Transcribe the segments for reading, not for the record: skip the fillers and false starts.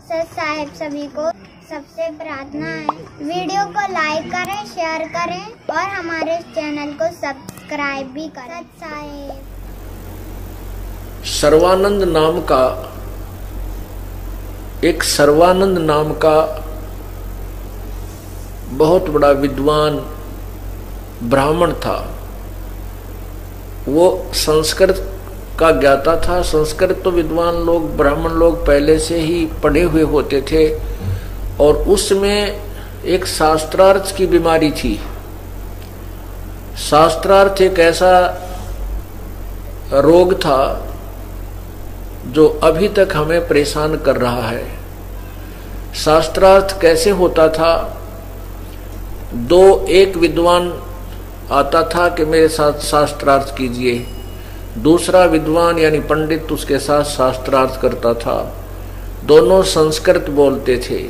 Sir साहेब सभी को सबसे प्रार्थना है वीडियो को लाइक करें, शेयर करें और हमारे चैनल को सब्सक्राइब भी करें। सत साहेब। सर्वानंद नाम का बहुत बड़ा विद्वान ब्राह्मण था। वो संस्कृत का ज्ञाता था। संस्कृत तो विद्वान लोग, ब्राह्मण लोग पहले से ही पढ़े हुए होते थे और उसमें एक शास्त्रार्थ की बीमारी थी। शास्त्रार्थ एक ऐसा रोग था जो अभी तक हमें परेशान कर रहा है। शास्त्रार्थ कैसे होता था? एक विद्वान आता था कि मेरे साथ शास्त्रार्थ कीजिए, दूसरा विद्वान यानी पंडित उसके साथ शास्त्रार्थ करता था। दोनों संस्कृत बोलते थे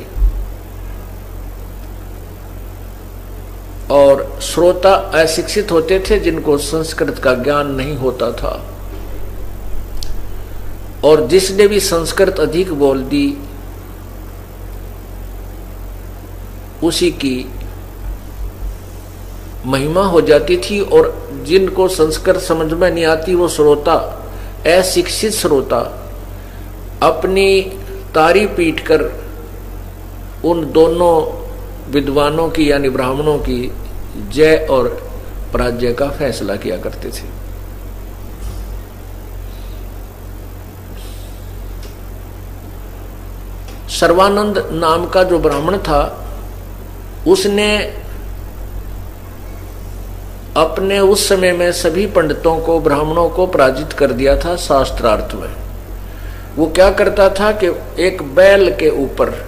और श्रोता अशिक्षित होते थे जिनको संस्कृत का ज्ञान नहीं होता था। और जिसने भी संस्कृत अधिक बोल दी उसी की महिमा हो जाती थी। और जिनको संस्कृत समझ में नहीं आती वो श्रोता, अशिक्षित श्रोता, अपनी तारी पीट कर उन दोनों विद्वानों की यानी ब्राह्मणों की जय और पराजय का फैसला किया करते थे। सर्वानंद नाम का जो ब्राह्मण था उसने अपने उस समय में सभी पंडितों को, ब्राह्मणों को पराजित कर दिया था शास्त्रार्थ में। वो क्या करता था कि एक बैल के ऊपर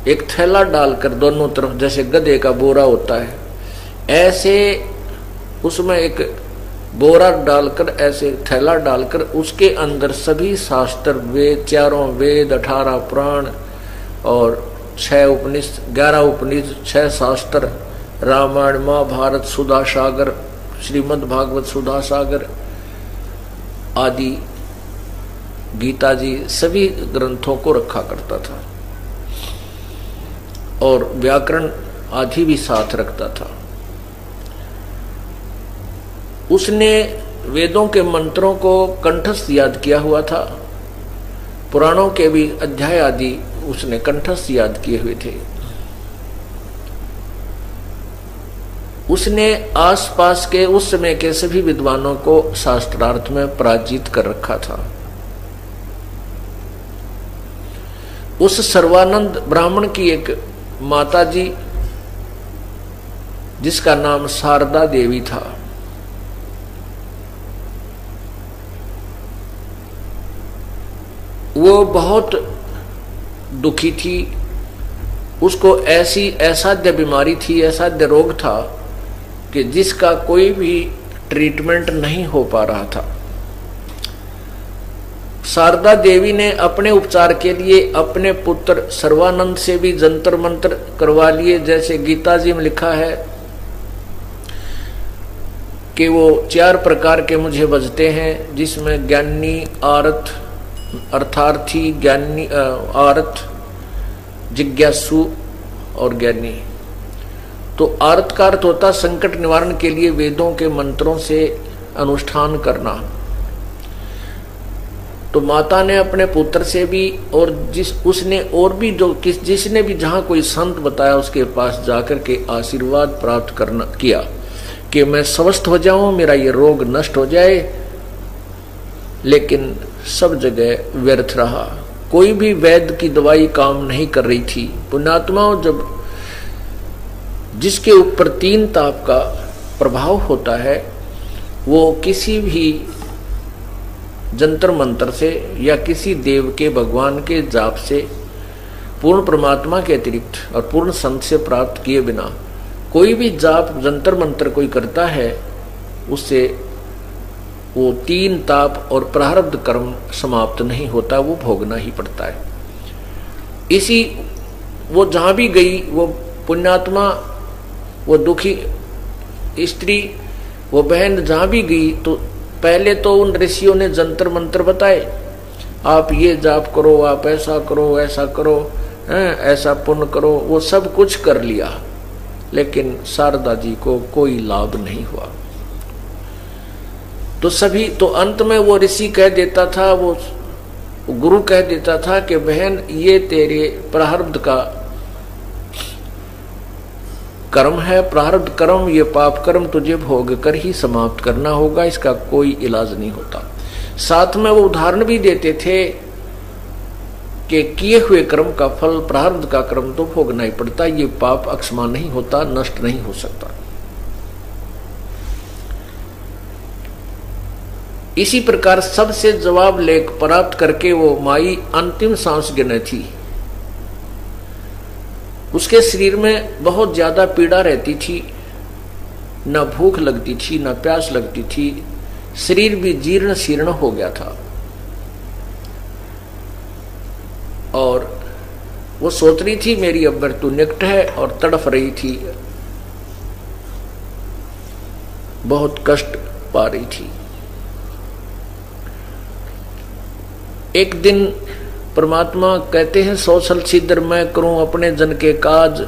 एक थैला डालकर दोनों तरफ, जैसे गधे का बोरा होता है ऐसे उसमें एक बोरा डालकर, ऐसे थैला डालकर उसके अंदर सभी शास्त्र, वेद, चारों वेद, 18 पुराण और 6 उपनिषद, 11 उपनिषद, 6 शास्त्र, रामायण, महाभारत, सुधा सागर, श्रीमद् भागवत सुधा सागर आदि, गीता जी, सभी ग्रंथों को रखा करता था और व्याकरण आदि भी साथ रखता था। उसने वेदों के मंत्रों को कंठस्थ याद किया हुआ था। पुराणों के भी अध्याय आदि उसने कंठस्थ याद किए हुए थे। उसने आसपास के उस समय के सभी विद्वानों को शास्त्रार्थ में पराजित कर रखा था। उस सर्वानंद ब्राह्मण की एक माता जी जिसका नाम शारदा देवी था, वो बहुत दुखी थी। उसको ऐसी असाध्य बीमारी थी, असाध्य रोग था कि जिसका कोई भी ट्रीटमेंट नहीं हो पा रहा था। शारदा देवी ने अपने उपचार के लिए अपने पुत्र सर्वानंद से भी जंतर मंत्र करवा लिए। जैसे गीता जी में लिखा है कि वो 4 प्रकार के मुझे बजते हैं, जिसमें ज्ञानी, आर्थ, अर्थार्थी, ज्ञानी, आर्थ, जिज्ञासु और ज्ञानी। तो आर्थ का अर्थ होता संकट निवारण के लिए वेदों के मंत्रों से अनुष्ठान करना। तो माता ने अपने पुत्र से भी और जिसने भी जहां कोई संत बताया उसके पास जाकर के आशीर्वाद प्राप्त किया कि मैं स्वस्थ हो जाऊं, मेरा ये रोग नष्ट हो जाए। लेकिन सब जगह व्यर्थ रहा। कोई भी वैद्य की दवाई काम नहीं कर रही थी। पुण्यात्माओं, जब जिसके ऊपर 3 ताप का प्रभाव होता है वो किसी भी जंतर मंत्र से या किसी देव के, भगवान के जाप से, पूर्ण परमात्मा के अतिरिक्त और पूर्ण संत से प्राप्त किए बिना कोई भी जाप, जंतर मंत्र कोई करता है, उससे वो 3 ताप और प्रारब्ध कर्म समाप्त नहीं होता, वो भोगना ही पड़ता है। इसी वो जहां भी गई, वो पुण्यात्मा, वो दुखी स्त्री, वो बहन जहां भी गई तो पहले तो उन ऋषियों ने जंतर मंत्र बताए, आप ये जाप करो, आप ऐसा करो, ऐसा करो, ऐसा पुण्य करो, वो सब कुछ कर लिया, लेकिन शारदा जी को कोई लाभ नहीं हुआ। तो सभी, तो अंत में वो ऋषि कह देता था, वो गुरु कह देता था कि बहन ये तेरे प्रारब्ध का कर्म है, प्रारब्ध कर्म, ये पाप कर्म तुझे भोग कर ही समाप्त करना होगा, इसका कोई इलाज नहीं होता। साथ में वो उदाहरण भी देते थे कि किए हुए कर्म का फल, प्रारब्ध का कर्म तो भोगना ही पड़ता, ये पाप अक्षमा नहीं होता, नष्ट नहीं हो सकता। इसी प्रकार सबसे जवाब लेख प्राप्त करके वो माई अंतिम सांस गिने थी। उसके शरीर में बहुत ज्यादा पीड़ा रहती थी, न भूख लगती थी, न प्यास लगती थी, शरीर भी जीर्ण शीर्ण हो गया था। और वो सोच रही थी मेरी अब मृत्यु निकट है, और तड़फ रही थी, बहुत कष्ट पा रही थी। एक दिन परमात्मा कहते हैं, सौसल छिद्र मैं करूं अपने जन के काज,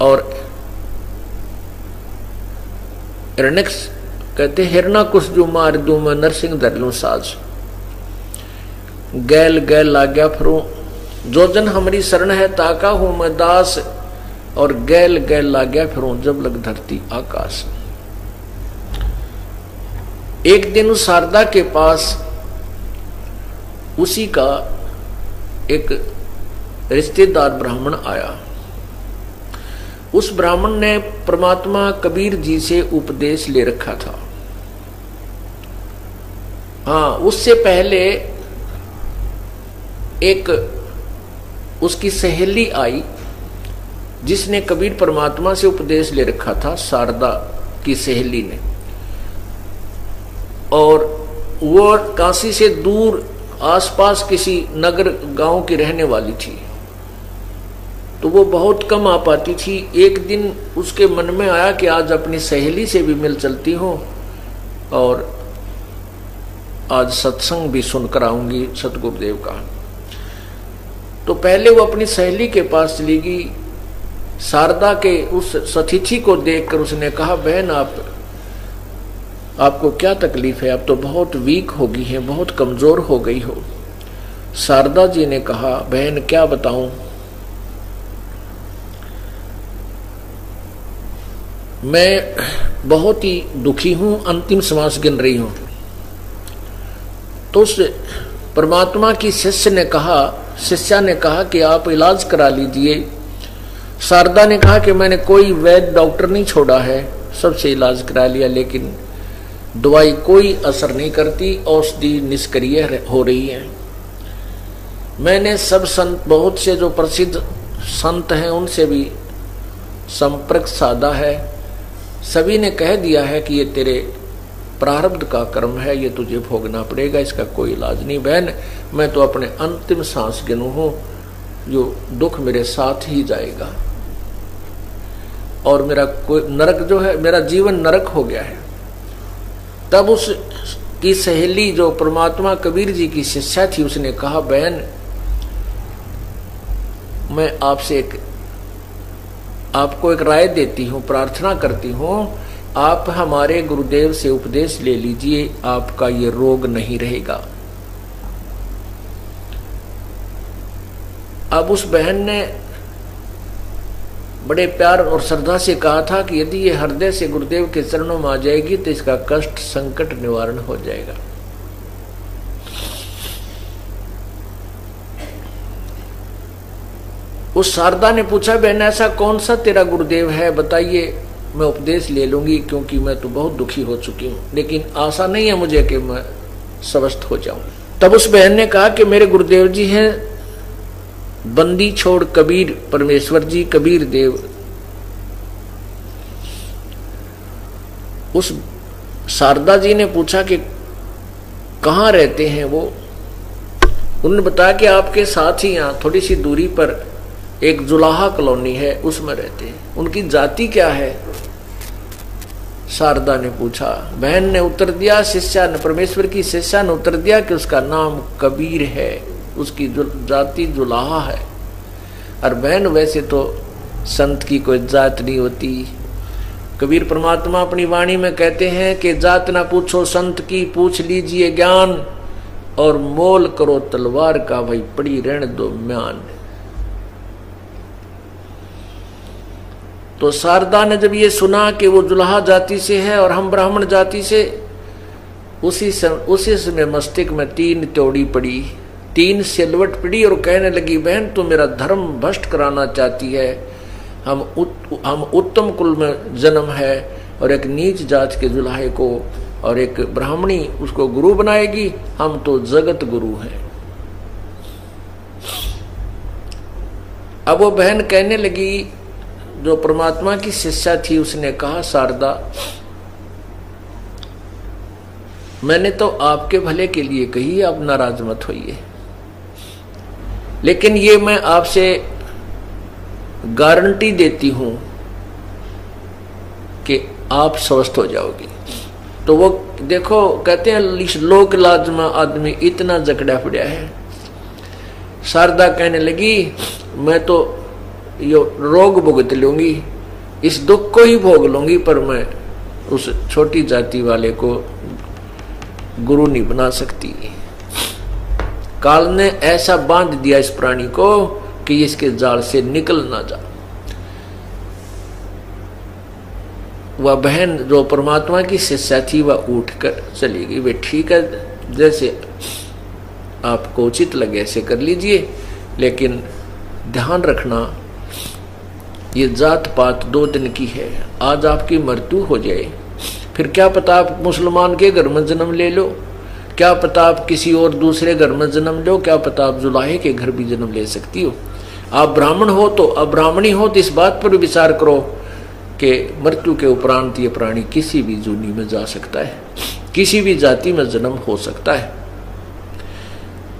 और हिरण्यक्ष कहते हिरणाकुश जो मार दूं मैं नरसिंह धर लूं साज। गैल गैल लाग्या फिरूं, जो जन हमारी शरण है ताका हूं मैं दास, और गैल गैल लाग्या फिरूं जब लग धरती आकाश। एक दिन उस शारदा के पास उसी का एक रिश्तेदार ब्राह्मण आया। उस ब्राह्मण ने परमात्मा कबीर जी से उपदेश ले रखा था। हाँ, उससे पहले एक उसकी सहेली आई जिसने कबीर परमात्मा से उपदेश ले रखा था, शारदा की सहेली ने, और वो काशी से दूर आसपास किसी नगर गांव की रहने वाली थी, तो वो बहुत कम आ पाती थी। एक दिन उसके मन में आया कि आज अपनी सहेली से भी मिल चलती हूँ और आज सत्संग भी सुनकर आऊंगी सतगुरुदेव का। तो पहले वो अपनी सहेली के पास चली गई। शारदा के उस सतिथि को देखकर उसने कहा, बहन आपको क्या तकलीफ है? आप तो बहुत वीक हो गई हैं, बहुत कमजोर हो गई हो। शारदा जी ने कहा, बहन क्या बताऊं, मैं बहुत ही दुखी हूं, अंतिम श्वास गिन रही हूं। तो उस परमात्मा की शिष्या ने कहा कि आप इलाज करा लीजिए। शारदा ने कहा कि मैंने कोई वैद्य डॉक्टर नहीं छोड़ा है, सबसे इलाज करा लिया, लेकिन दवाई कोई असर नहीं करती, औषधि निष्क्रिय हो रही है। मैंने सब संत, बहुत से जो प्रसिद्ध संत हैं उनसे भी संपर्क साधा है, सभी ने कह दिया है कि ये तेरे प्रारब्ध का कर्म है, ये तुझे भोगना पड़ेगा, इसका कोई इलाज नहीं। बहन मैं तो अपने अंतिम सांस गिनू हूं, जो दुख मेरे साथ ही जाएगा, और मेरा कोई नरक जो है, मेरा जीवन नरक हो गया है। तब उसकी सहेली जो परमात्मा कबीर जी की शिष्या थी, उसने कहा, बहन मैं आपको एक राय देती हूँ, प्रार्थना करती हूँ, आप हमारे गुरुदेव से उपदेश ले लीजिए, आपका ये रोग नहीं रहेगा। अब उस बहन ने बड़े प्यार और श्रद्धा से कहा था कि यदि ये हृदय से गुरुदेव के चरणों में आ जाएगी तो इसका कष्ट संकट निवारण हो जाएगा। उस शारदा ने पूछा, बहन ऐसा कौन सा तेरा गुरुदेव है, बताइए, मैं उपदेश ले लूंगी, क्योंकि मैं तो बहुत दुखी हो चुकी हूँ, लेकिन आशा नहीं है मुझे कि मैं स्वस्थ हो जाऊं। तब उस बहन ने कहा कि मेरे गुरुदेव जी हैं बंदी छोड़ कबीर परमेश्वर जी, कबीर देव। उस शारदा जी ने पूछा कि कहाँ रहते हैं वो? उन्होंने बताया कि आपके साथ ही यहाँ थोड़ी सी दूरी पर एक जुलाहा कॉलोनी है, उसमें रहते हैं। उनकी जाति क्या है? शारदा ने पूछा। बहन ने उत्तर दिया, शिष्या ने, परमेश्वर की शिष्या ने उत्तर दिया कि उसका नाम कबीर है, उसकी जाति जुलाहा है। और बहन वैसे तो संत की कोई जात नहीं होती। कबीर परमात्मा अपनी वाणी में कहते हैं कि जात ना पूछो संत की, पूछ लीजिए ज्ञान, और मोल करो तलवार का, भाई पड़ी रहने दो म्यान। तो शारदा ने जब ये सुना कि वो जुलाहा जाति से है और हम ब्राह्मण जाति से, उसी समय मस्तिष्क में 3 त्योड़ी पड़ी, 3 सिलवट पड़ी और कहने लगी, बहन तू मेरा धर्म भ्रष्ट कराना चाहती है। हम उत्तम कुल में जन्म है और एक नीच जात के जुलाहे को और एक ब्राह्मणी उसको गुरु बनाएगी, हम तो जगत गुरु हैं। अब वो बहन कहने लगी, जो परमात्मा की शिष्या थी, उसने कहा, शारदा मैंने तो आपके भले के लिए कही, आप नाराज मत होइए, लेकिन ये मैं आपसे गारंटी देती हूं कि आप स्वस्थ हो जाओगी। तो वो देखो, कहते हैं इस लोक लाज में आदमी इतना जकड़ा पड़ा है। शारदा कहने लगी, मैं तो ये रोग भुगत लूंगी, इस दुख को ही भोग लूंगी, पर मैं उस छोटी जाति वाले को गुरु नहीं बना सकती। काल ने ऐसा बांध दिया इस प्राणी को कि इसके जाल से निकल ना जा। वह बहन जो परमात्मा की शिष्या थी, वह उठकर चली गई। वे ठीक है, जैसे आपको उचित लगे ऐसे कर लीजिए, लेकिन ध्यान रखना ये जात पात 2 दिन की है। आज आपकी मृत्यु हो जाए, फिर क्या पता आप मुसलमान के घर में जन्म ले लो, क्या पता आप किसी और दूसरे घर में जन्म लो, क्या पता आप जुलाहे के घर भी जन्म ले सकती हो। आप ब्राह्मण हो तो, अब ब्राह्मणी हो तो इस बात पर विचार करो कि मृत्यु के उपरांत ये प्राणी किसी भी जूनी में जा सकता है, किसी भी जाति में जन्म हो सकता है।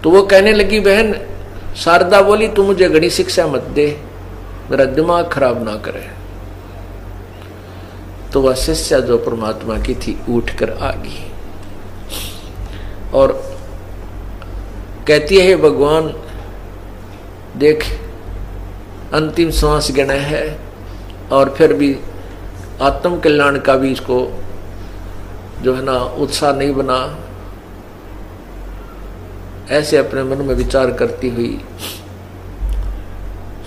तो वो कहने लगी, बहन शारदा बोली, तू मुझे घड़ी शिक्षा मत दे, मेरा दिमाग खराब ना करे। तो वह शिष्या जो परमात्मा की थी उठकर आ गई और कहती है, भगवान देख अंतिम श्वास गिना है और फिर भी आत्म कल्याण का भी इसको जो है ना उत्साह नहीं बना। ऐसे अपने मन में विचार करती हुई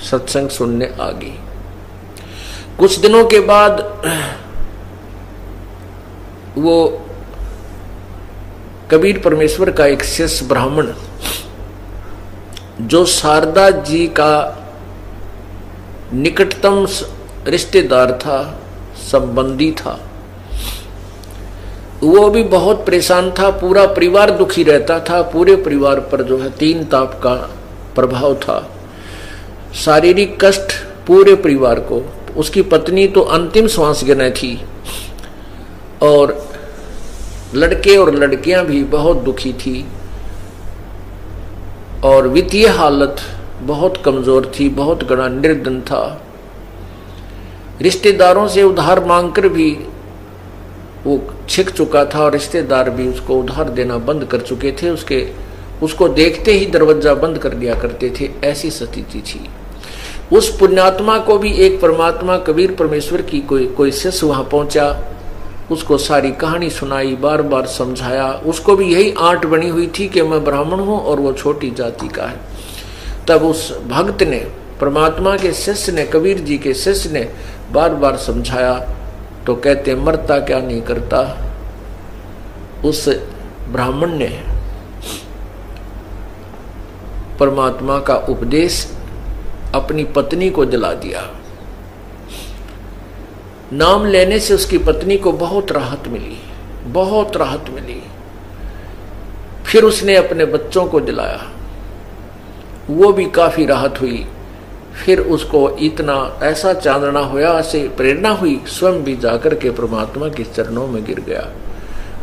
सत्संग सुनने आ गई। कुछ दिनों के बाद वो कबीर परमेश्वर का एक शिष्य ब्राह्मण जो शारदा जी का निकटतम रिश्तेदार था, संबंधी था, वो भी बहुत परेशान था। पूरा परिवार दुखी रहता था, पूरे परिवार पर जो है 3 ताप का प्रभाव था, शारीरिक कष्ट पूरे परिवार को। उसकी पत्नी तो अंतिम श्वास गिने थी और लड़के और लड़कियां भी बहुत दुखी थी और वित्तीय हालत बहुत कमजोर थी, बहुत बड़ा निर्धन था। रिश्तेदारों से उधार मांगकर भी वो छिक चुका था और रिश्तेदार भी उसको उधार देना बंद कर चुके थे। उसको देखते ही दरवाजा बंद कर दिया करते थे, ऐसी स्थिति थी। उस पुण्यात्मा को भी एक परमात्मा कबीर परमेश्वर की कोई शिष्य वहां पहुंचा, उसको सारी कहानी सुनाई, बार बार समझाया। उसको भी यही आंट बनी हुई थी कि मैं ब्राह्मण हूं और वो छोटी जाति का है। तब उस भक्त ने, परमात्मा के शिष्य ने, कबीर जी के शिष्य ने बार बार समझाया तो कहते मरता क्या नहीं करता। उस ब्राह्मण ने परमात्मा का उपदेश अपनी पत्नी को दिला दिया। नाम लेने से उसकी पत्नी को बहुत राहत मिली, बहुत राहत मिली। फिर उसने अपने बच्चों को दिलाया, वो भी काफी राहत हुई। फिर उसको इतना ऐसा चांदना होया, ऐसे प्रेरणा हुई, स्वयं भी जाकर के परमात्मा के चरणों में गिर गया,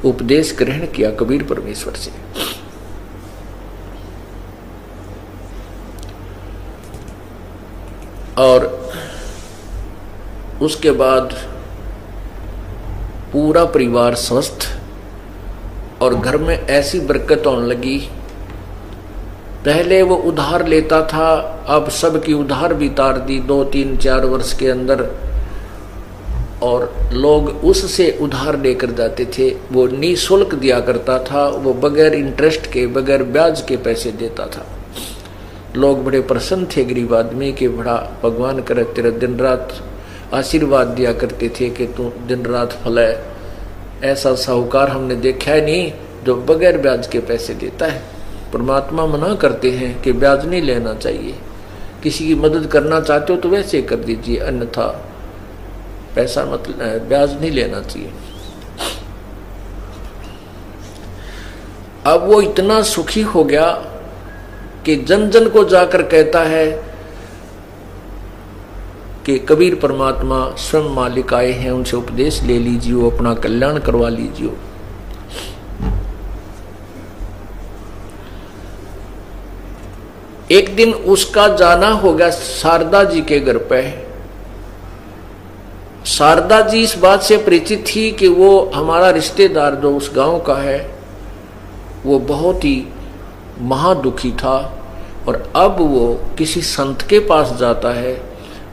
उपदेश ग्रहण किया कबीर परमेश्वर से। और उसके बाद पूरा परिवार स्वस्थ और घर में ऐसी बरकत होने लगी। पहले वो उधार लेता था, अब सबकी उधार भी तार दी 2, 3, 4 वर्ष के अंदर, और लोग उससे उधार लेकर जाते थे। वो निःशुल्क दिया करता था, वो बगैर इंटरेस्ट के, बगैर ब्याज के पैसे देता था। लोग बड़े प्रसन्न थे गरीब आदमी के, बड़ा भगवान करे तेरा दिन रात आशीर्वाद दिया करते थे कि तू दिन रात फले। ऐसा साहूकार हमने देखा है नहीं जो बगैर ब्याज के पैसे देता है। परमात्मा मना करते हैं कि ब्याज नहीं लेना चाहिए। किसी की मदद करना चाहते हो तो वैसे कर दीजिए, अन्यथा पैसा मत, ब्याज नहीं लेना चाहिए। अब वो इतना सुखी हो गया कि जन जन को जाकर कहता है कि कबीर परमात्मा स्वयं मालिक आए हैं, उनसे उपदेश ले लीजिए, अपना कल्याण करवा लीजिए। एक दिन उसका जाना हो गया शारदा जी के घर पे। शारदा जी इस बात से परिचित थी कि वो हमारा रिश्तेदार जो उस गांव का है वो बहुत ही महादुखी था, और अब वो किसी संत के पास जाता है।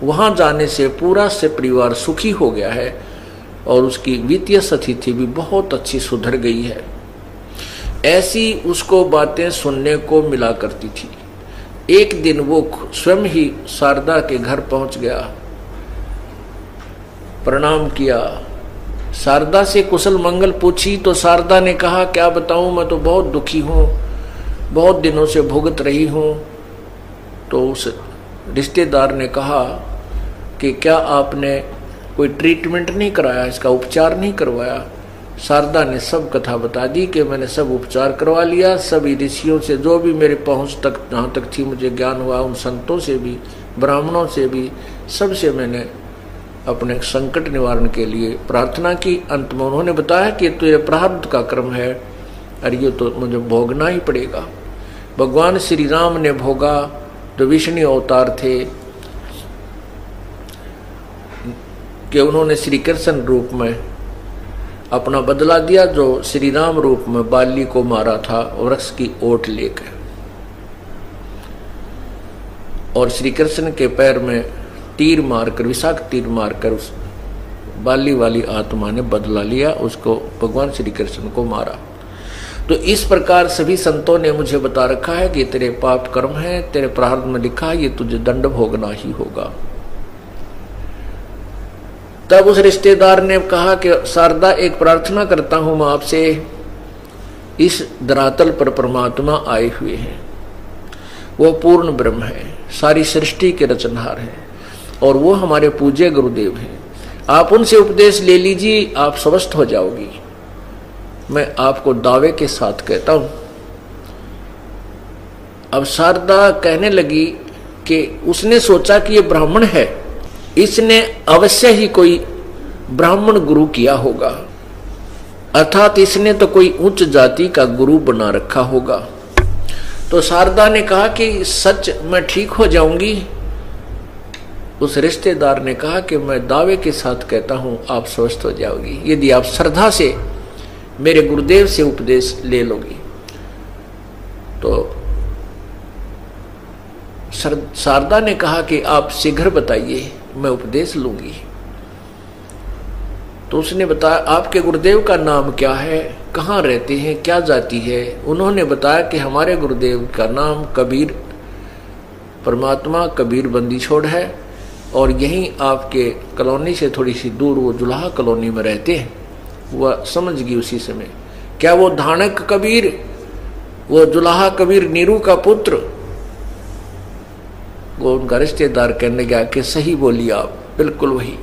वहां जाने से पूरा से परिवार सुखी हो गया है और उसकी वित्तीय स्थिति भी बहुत अच्छी सुधर गई है। ऐसी उसको बातें सुनने को मिला करती थी। एक दिन वो स्वयं ही शारदा के घर पहुंच गया, प्रणाम किया, शारदा से कुशल मंगल पूछी तो शारदा ने कहा क्या बताऊं, मैं तो बहुत दुखी हूं, बहुत दिनों से भुगत रही हूं। तो उस रिश्तेदार ने कहा कि क्या आपने कोई ट्रीटमेंट नहीं कराया, इसका उपचार नहीं करवाया? शारदा ने सब कथा बता दी कि मैंने सब उपचार करवा लिया, सभी ऋषियों से जो भी मेरे पहुंच तक जहाँ तक थी मुझे ज्ञान हुआ, उन संतों से भी, ब्राह्मणों से भी, सबसे मैंने अपने संकट निवारण के लिए प्रार्थना की। अंत में उन्होंने बताया कि तो ये प्रारब्ध का क्रम है और ये तो मुझे भोगना ही पड़ेगा। भगवान श्री राम ने भोगा, जो विष्णु अवतार थे, कि उन्होंने श्री कृष्ण रूप में अपना बदला दिया, जो श्री राम रूप में बाली को मारा था वृक्ष की ओट लेकर, और श्री कृष्ण के पैर में तीर मारकर, विषाक्त तीर मारकर उस बाली वाली आत्मा ने बदला लिया, उसको भगवान श्री कृष्ण को मारा। तो इस प्रकार सभी संतों ने मुझे बता रखा है कि तेरे पाप कर्म है, तेरे प्रारब्ध में लिखा है, ये तुझे दंड भोगना ही होगा। तब उस रिश्तेदार ने कहा कि शारदा एक प्रार्थना करता हूं मैं आपसे, इस धरातल पर परमात्मा आए हुए हैं, वो पूर्ण ब्रह्म है, सारी सृष्टि के रचनहार है, और वो हमारे पूज्य गुरुदेव हैं। आप उनसे उपदेश ले लीजिए, आप स्वस्थ हो जाओगी। मैं आपको दावे के साथ कहता हूं। अब शारदा कहने लगी कि उसने सोचा कि ये ब्राह्मण है, इसने अवश्य ही कोई ब्राह्मण गुरु किया होगा, अर्थात इसने तो कोई उच्च जाति का गुरु बना रखा होगा। तो शारदा ने कहा कि सच मैं ठीक हो जाऊंगी। उस रिश्तेदार ने कहा कि मैं दावे के साथ कहता हूं आप स्वस्थ हो जाओगी, यदि आप श्रद्धा से मेरे गुरुदेव से उपदेश ले लोगी। तो शारदा ने कहा कि आप शीघ्र बताइए, मैं उपदेश लूंगी। तो उसने बताया आपके गुरुदेव का नाम क्या है, कहाँ रहते हैं, क्या जाति है? उन्होंने बताया कि हमारे गुरुदेव का नाम कबीर, परमात्मा कबीर बंदी छोड़ है, और यहीं आपके कॉलोनी से थोड़ी सी दूर वो जुलाहा कॉलोनी में रहते हैं। वह समझ गई उसी समय, क्या वो धानक कबीर, वो जुलाहा कबीर नीरू का पुत्र? वो उनका रिश्तेदार कहने गया कि सही बोली आप, बिल्कुल वही।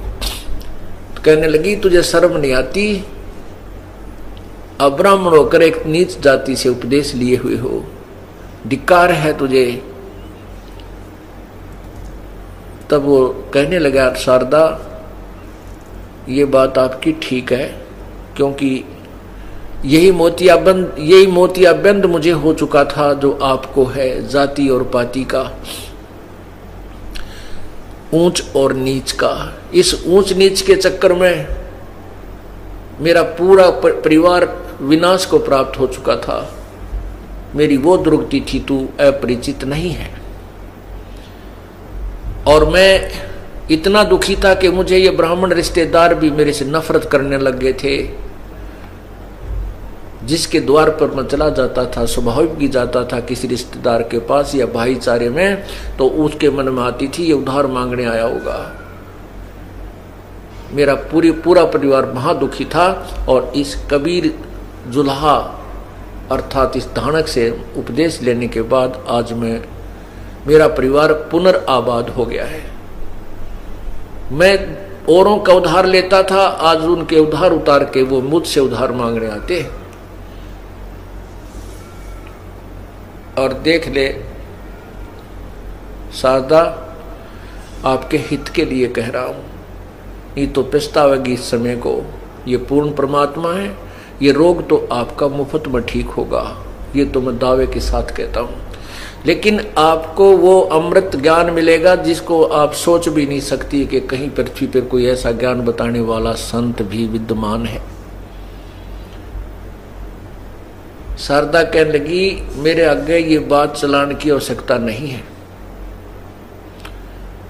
तो कहने लगी तुझे शर्म नहीं आती, अब ब्राह्मण होकर एक नीच जाति से उपदेश लिए हुए हो, धिक्कार है तुझे। तब वो कहने लगा शारदा ये बात आपकी ठीक है, क्योंकि यही मोतियाबंद मुझे हो चुका था जो आपको है, जाति और पाति का, ऊंच और नीच का। इस ऊंच नीच के चक्कर में मेरा पूरा परिवार विनाश को प्राप्त हो चुका था। मेरी वो दुर्गति थी, तू अपरिचित नहीं है। और मैं इतना दुखी था कि मुझे ये ब्राह्मण रिश्तेदार भी मेरे से नफरत करने लग गए थे। जिसके द्वार पर मैं चला जाता था, स्वाभाविक भी जाता था किसी रिश्तेदार के पास या भाईचारे में, तो उसके मन में आती थी ये उधार मांगने आया होगा। मेरा पूरा परिवार महादुखी था। और इस कबीर जुल्हा अर्थात इस धानक से उपदेश लेने के बाद आज मेरा परिवार पुनर्आबाद हो गया है। मैं औरों का उधार लेता था, आज उनके उधार उतार के वो मुझसे उधार मांगने आते। और देख ले शारदा, आपके हित के लिए कह रहा हूं, नहीं तो पछतावेगी इस समय को। ये पूर्ण परमात्मा है, ये रोग तो आपका मुफ्त में ठीक होगा, ये तो मैं दावे के साथ कहता हूं। लेकिन आपको वो अमृत ज्ञान मिलेगा जिसको आप सोच भी नहीं सकती कि कहीं पृथ्वी पर कोई ऐसा ज्ञान बताने वाला संत भी विद्यमान है। शारदा कहने लगी, मेरे आगे ये बात चलाने की आवश्यकता नहीं है,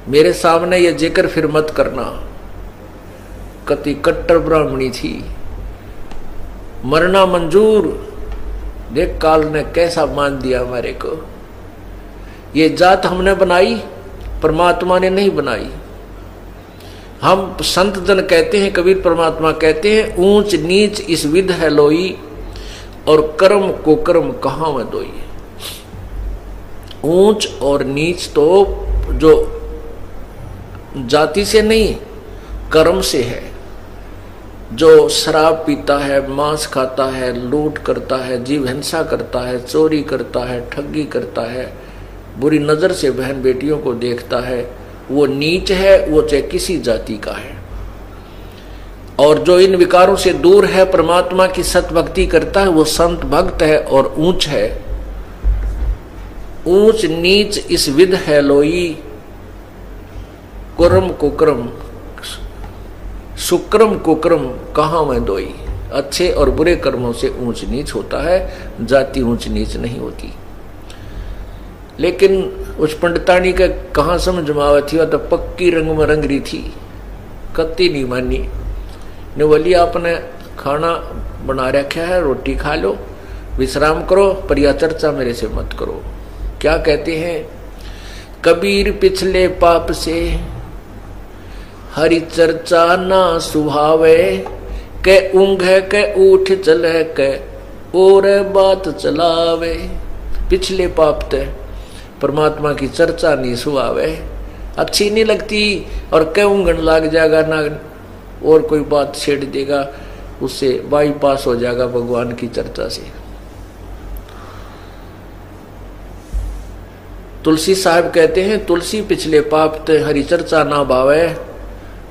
मेरे सामने ये जिक्र फिर मत करना। कति कट्टर ब्राह्मणी थी, मरना मंजूर। देख काल ने कैसा मान दिया हमारे को। ये जात हमने बनाई, परमात्मा ने नहीं बनाई। हम संत जन कहते हैं, कबीर परमात्मा कहते हैं, ऊंच नीच इस विध है लोई, और कर्म को कर्म कहां में दोई। ऊंच और नीच तो जो जाति से नहीं, कर्म से है। जो शराब पीता है, मांस खाता है, लूट करता है, जीव हिंसा करता है, चोरी करता है, ठगी करता है, बुरी नजर से बहन बेटियों को देखता है, वो नीच है, वो चाहे किसी जाति का है। और जो इन विकारों से दूर है, परमात्मा की सत भक्ति करता है, वो संत भक्त है और ऊंच है। ऊंच नीच इस विध है लोई, कुर्म कुक्रम सुक्रम कुक्रम कहां में दोई। अच्छे और बुरे कर्मों से ऊंच नीच होता है, जाति ऊंच नीच नहीं होती। लेकिन उस पंडितानी का कहां समझ में आवा थी, वह तो पक्की रंग में रंग रही थी, कत्ती नहीं मानी। ने बोली आपने खाना बना रखा है, रोटी खा लो, विश्राम करो, पर यह चर्चा मेरे से मत करो। क्या कहते हैं, कबीर पिछले पाप से हरि चर्चा ना सुहावे, के ऊंघ के उठ चले के और बात चलावे। पिछले पाप ते परमात्मा की चर्चा नहीं सुहावे, अच्छी नहीं लगती, और के ऊंघन लग जाएगा ना, और कोई बात छेड़ देगा, उससे बाईपास हो जाएगा भगवान की चर्चा से। तुलसी साहब कहते हैं, तुलसी पिछले पाप ते हरि चर्चा ना भावे,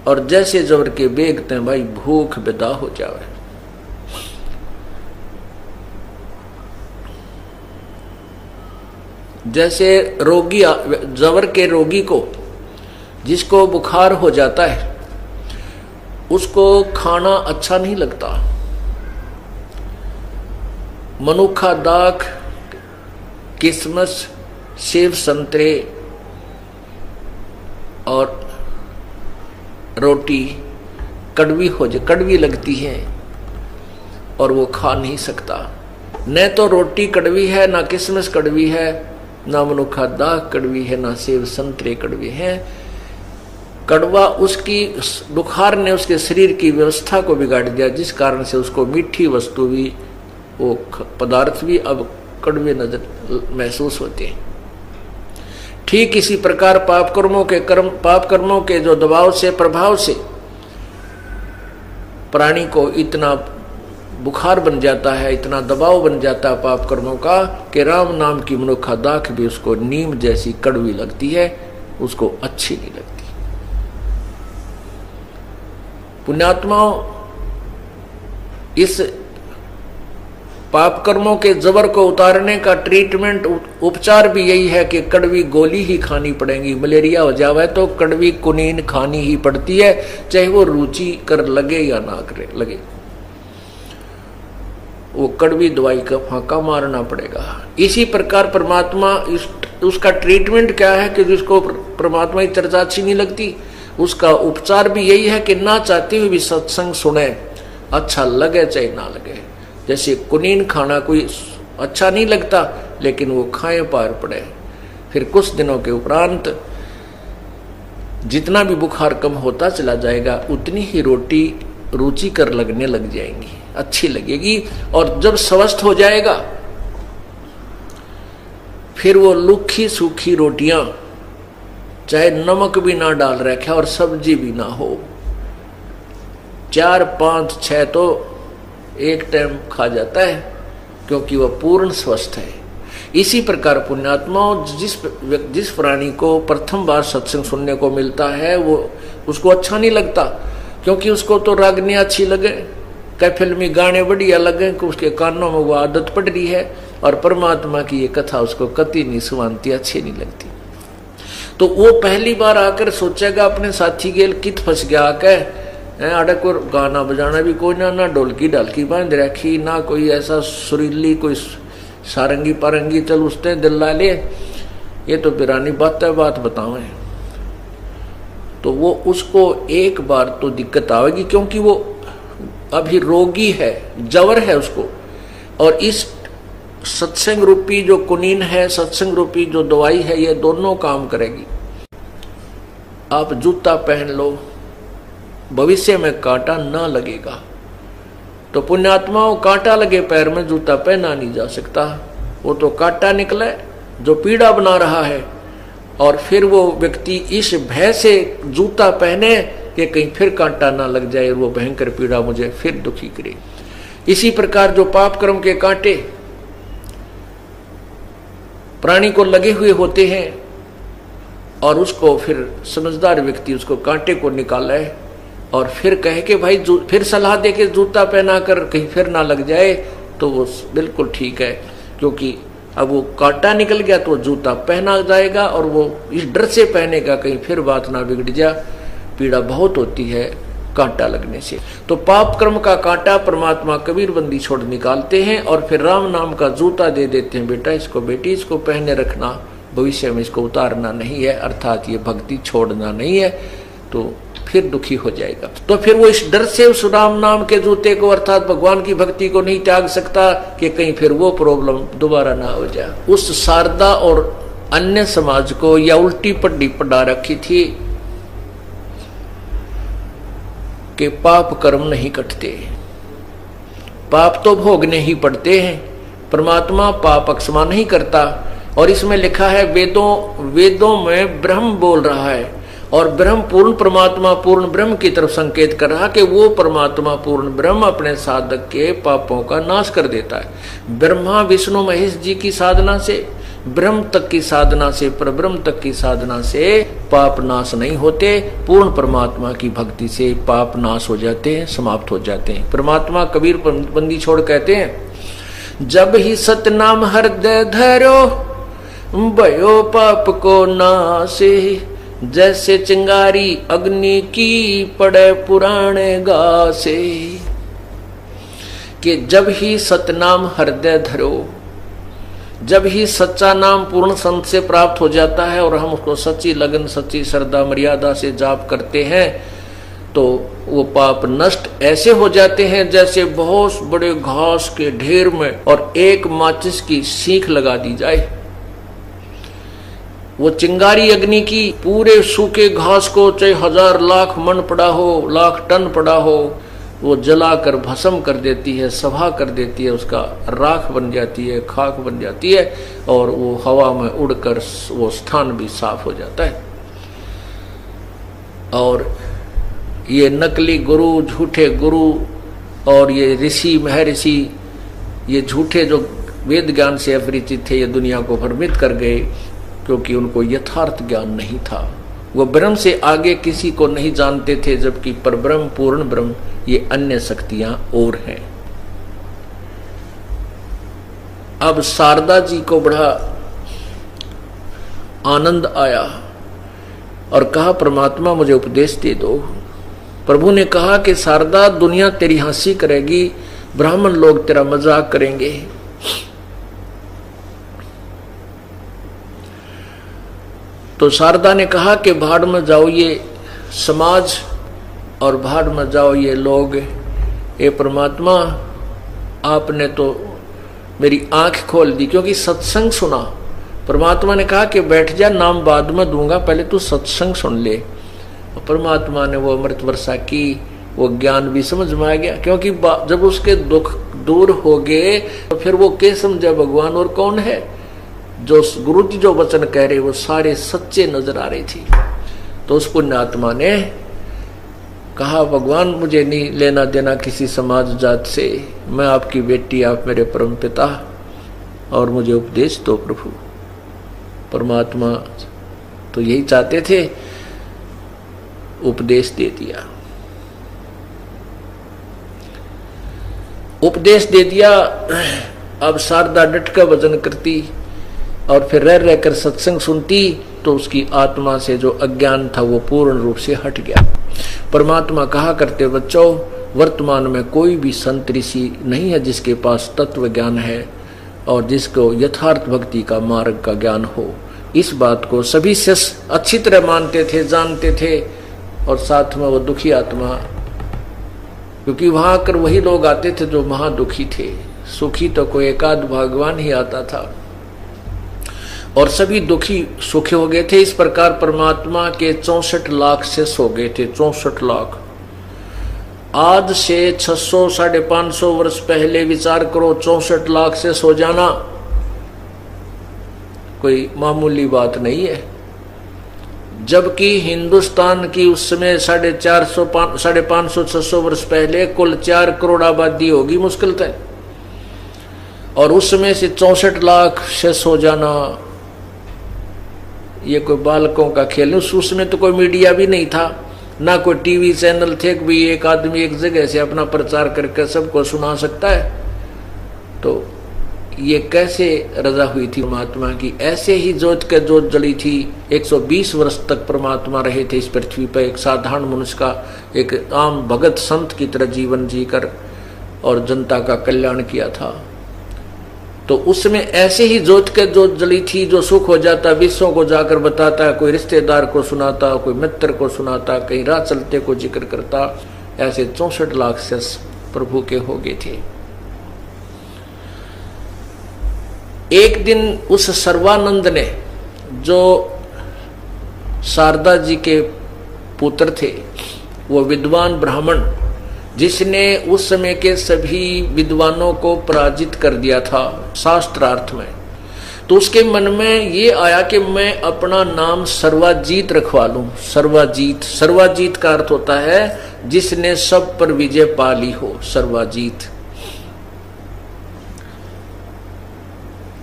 और जैसे जबर के बेगते भाई भूख बेदा हो जावे। जैसे रोगी जबर के रोगी को, जिसको बुखार हो जाता है, उसको खाना अच्छा नहीं लगता। मनुखा दाख, किस्मस, सेब संतरे और रोटी कड़वी लगती है और वो खा नहीं सकता। न तो रोटी कड़वी है, ना किस्मस कड़वी है, ना मनुखा दाख कड़वी है, ना सेब संतरे कड़वे हैं। कड़वा उसकी बुखार ने उसके शरीर की व्यवस्था को बिगाड़ दिया, जिस कारण से उसको मीठी वस्तु भी, वो पदार्थ भी अब कड़वे नजर महसूस होते हैं। ठीक इसी प्रकार पाप कर्मों के जो दबाव से, प्रभाव से प्राणी को इतना बुखार बन जाता है, इतना दबाव बन जाता है पाप कर्मों का, कि राम नाम की मनुखा दाख भी उसको नीम जैसी कड़वी लगती है, उसको अच्छी नहीं लगती। पुण्यात्माओं, इस पाप कर्मों के जबर को उतारने का ट्रीटमेंट, उपचार भी यही है कि कड़वी गोली ही खानी पड़ेगी। मलेरिया हो जावे तो कड़वी कुनीन खानी ही पड़ती है, चाहे वो रुचि कर लगे या ना करे लगे। वो कड़वी दवाई का फांका मारना पड़ेगा। इसी प्रकार परमात्मा उसका ट्रीटमेंट क्या है कि जिसको परमात्मा की चर्चा अच्छी नहीं लगती, उसका उपचार भी यही है कि ना चाहते हुए भी सत्संग सुने, अच्छा लगे चाहे ना लगे। जैसे कुनीन खाना कोई अच्छा नहीं लगता, लेकिन वो खाए पार पड़े, फिर कुछ दिनों के उपरांत जितना भी बुखार कम होता चला जाएगा, उतनी ही रोटी रुचिकर लगने लग जाएंगी, अच्छी लगेगी। और जब स्वस्थ हो जाएगा, फिर वो लुखी सूखी रोटियां, चाहे नमक भी ना डाल रखा और सब्जी भी ना हो, 4, 5, 6 तो एक टाइम खा जाता है, क्योंकि वह पूर्ण स्वस्थ है। इसी प्रकार पुण्यात्माओं, जिस प्राणी को प्रथम बार सत्संग सुनने को मिलता है, वो उसको अच्छा नहीं लगता, क्योंकि उसको तो रागनी अच्छी लगे, कई फिल्मी गाने बढ़िया लगे, उसके कानों में वो आदत पड़ रही है, और परमात्मा की ये कथा उसको कति नहीं सुनाती, अच्छी नहीं लगती। तो वो पहली बार आकर सोचेगा अपने साथी गेल कित फंस गया आके, आड़े को गाना बजाना भी कोई ना ढोलकी ढालकी बांध रखी, ना कोई ऐसा सुरीली कोई सारंगी पारंगी चल उसने दिल ला ले, ये तो पिरानी बात है, बात बतावे। तो वो उसको एक बार तो दिक्कत आएगी, क्योंकि वो अभी रोगी है, जवर है उसको। और इस सत्संग रूपी जो कुनीन है, सत्संग रूपी जो दवाई है, ये दोनों काम करेगी। आप जूता पहन लो, भविष्य में कांटा ना लगेगा। तो पुण्यात्माओं, कांटा लगे पैर में जूता पहना नहीं जा सकता, वो तो कांटा निकले जो पीड़ा बना रहा है। और फिर वो व्यक्ति इस भय से जूता पहने कि कहीं फिर कांटा ना लग जाए, वो भयंकर पीड़ा मुझे फिर दुखी करे। इसी प्रकार जो पाप कर्म के कांटे प्राणी को लगे हुए होते हैं, और उसको फिर समझदार व्यक्ति उसको कांटे को निकाले और फिर कहे कि भाई फिर सलाह दे के जूता पहना कर कहीं फिर ना लग जाए, तो वो बिल्कुल ठीक है, क्योंकि अब वो कांटा निकल गया तो जूता पहना जाएगा, और वो इस डर से पहनेगा कहीं फिर बात ना बिगड़ जा। पीड़ा बहुत होती है कांटा लगने से। तो पाप कर्म का कांटा परमात्मा कबीर बंदी छोड़ निकालते हैं, और फिर राम नाम का जूता दे देते हैं, बेटा इसको, बेटी इसको पहने रखना, भविष्य में इसको उतारना नहीं है, अर्थात ये भक्ति छोड़ना नहीं है, तो फिर दुखी हो जाएगा। तो फिर वो इस डर से उस राम नाम के जूते को, अर्थात भगवान की भक्ति को नहीं त्याग सकता कि कहीं फिर वो प्रॉब्लम दोबारा ना हो जाए। उस शारदा और अन्य समाज को या उल्टी पट्टी पढ़ा रखी थी कि पाप कर्म नहीं कटते, पाप तो भोगने ही पड़ते हैं, परमात्मा पाप अक्षमा नहीं करता। और इसमें लिखा है, वेदों में ब्रह्म बोल रहा है, और ब्रह्म पूर्ण परमात्मा पूर्ण ब्रह्म की तरफ संकेत कर रहा कि वो परमात्मा पूर्ण ब्रह्म अपने साधक के पापों का नाश कर देता है। ब्रह्मा विष्णु महेश जी की साधना से, ब्रह्म तक की साधना से, परब्रह्म तक की साधना से पाप नाश नहीं होते, पूर्ण परमात्मा की भक्ति से पाप नाश हो जाते हैं, समाप्त हो जाते हैं। परमात्मा कबीर बंदी छोड़ कहते हैं, जब ही सतनाम हृदय धरो भयो पाप को नासे, जैसे चिंगारी अग्नि की पड़े पुराने गासे। कि जब ही सतनाम हृदय धरो, जब ही सच्चा नाम पूर्ण संत से प्राप्त हो जाता है और हम उसको सच्ची लगन, सच्ची श्रद्धा मर्यादा से जाप करते हैं, तो वो पाप नष्ट ऐसे हो जाते हैं जैसे बहुत बड़े घास के ढेर में और एक माचिस की सीख लगा दी जाए। वो चिंगारी अग्नि की पूरे सूखे घास को, चाहे 1000 लाख मन पड़ा हो, लाख टन पड़ा हो, वो जलाकर भस्म कर देती है, सभा कर देती है, उसका राख बन जाती है, खाक बन जाती है, और वो हवा में उड़कर वो स्थान भी साफ हो जाता है। और ये नकली गुरु, झूठे गुरु और ये ऋषि महर्षि, ये झूठे जो वेद ज्ञान से अपरिचित थे, ये दुनिया को भ्रमित कर गए, क्योंकि उनको यथार्थ ज्ञान नहीं था। वो ब्रह्म से आगे किसी को नहीं जानते थे, जबकि परब्रह्म पूर्ण ब्रह्म ये अन्य शक्तियां और हैं। अब शारदा जी को बड़ा आनंद आया और कहा, परमात्मा मुझे उपदेश दे दो। प्रभु ने कहा कि शारदा, दुनिया तेरी हंसी करेगी, ब्राह्मण लोग तेरा मजाक करेंगे। तो शारदा ने कहा कि भाड़ में जाओ ये समाज और भाड़ में जाओ ये लोग। ये परमात्मा आपने तो मेरी आंख खोल दी, क्योंकि सत्संग सुना। परमात्मा ने कहा कि बैठ जा, नाम बाद में दूंगा, पहले तू सत्संग सुन ले। और परमात्मा ने वो अमृत वर्षा की, वो ज्ञान भी समझ में आ गया। क्योंकि जब उसके दुख दूर हो गए तो फिर वो क्या समझा भगवान और कौन है। जो गुरु जी जो वचन कह रहे वो सारे सच्चे नजर आ रही थी। तो उस पुण्यात्मा ने कहा भगवान मुझे नहीं लेना देना किसी समाज जात से, मैं आपकी बेटी, आप मेरे परम पिता, और मुझे उपदेश दो प्रभु। परमात्मा तो यही चाहते थे, उपदेश दे दिया। उपदेश दे दिया। अब शारदा डट कर भजन करती और फिर रह रहकर सत्संग सुनती तो उसकी आत्मा से जो अज्ञान था वो पूर्ण रूप से हट गया। परमात्मा कहा करते बच्चों, वर्तमान में कोई भी संत ऋषि नहीं है जिसके पास तत्व ज्ञान है और जिसको यथार्थ भक्ति का मार्ग का ज्ञान हो। इस बात को सभी शिष्य अच्छी तरह मानते थे, जानते थे। और साथ में वो दुखी आत्मा, क्योंकि वहां आकर वही लोग आते थे जो महादुखी थे। सुखी तो कोई एकाध भगवान ही आता था और सभी दुखी सुखी हो गए थे। इस प्रकार परमात्मा के 64 लाख शिष्य हो गए थे। 64 लाख। आज से 600 550 वर्ष पहले विचार करो, 64 लाख शिष्य हो जाना कोई मामूली बात नहीं है। जबकि हिंदुस्तान की उस समय 550 600 वर्ष पहले कुल 4 करोड़ आबादी होगी मुश्किल तय, और उस समय से 64 लाख शिष्य हो जाना ये कोई बालकों का खेल नहीं। उसमें तो कोई मीडिया भी नहीं था, ना कोई टीवी चैनल थे कि भाई एक आदमी एक जगह से अपना प्रचार करके सबको सुना सकता है। तो ये कैसे रजा हुई थी परमात्मा की। ऐसे ही जोत के जोत जली थी। 120 वर्ष तक परमात्मा रहे थे इस पृथ्वी पर, एक साधारण मनुष्य का, एक आम भगत संत की तरह जीवन जीकर और जनता का कल्याण किया था। तो उसमें ऐसे ही जोत के जोत जली थी। जो सुख हो जाता विश्वों को जाकर बताता, कोई रिश्तेदार को सुनाता, कोई मित्र को सुनाता, कहीं राह चलते को जिक्र करता। ऐसे 64 लाख शिष्य प्रभु के हो गए थे। एक दिन उस सर्वानंद ने, जो शारदा जी के पुत्र थे, वो विद्वान ब्राह्मण जिसने उस समय के सभी विद्वानों को पराजित कर दिया था शास्त्रार्थ में, तो उसके मन में ये आया कि मैं अपना नाम सर्वाजीत रखवा लूं। सर्वाजीत, सर्वाजीत का अर्थ होता है जिसने सब पर विजय पा ली हो, सर्वाजीत।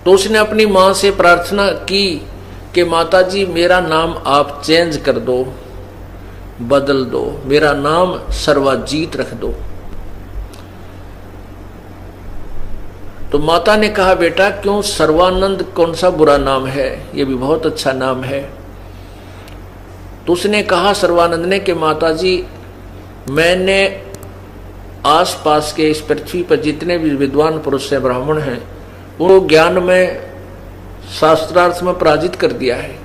तो उसने अपनी मां से प्रार्थना की कि माताजी मेरा नाम आप चेंज कर दो, बदल दो, मेरा नाम सर्वाजीत रख दो। तो माता ने कहा बेटा क्यों, सर्वानंद कौन सा बुरा नाम है, ये भी बहुत अच्छा नाम है। तो उसने कहा सर्वानंद ने कि माताजी मैंने आसपास के इस पृथ्वी पर जितने भी विद्वान पुरुष हैं, ब्राह्मण हैं, वो ज्ञान में शास्त्रार्थ में पराजित कर दिया है,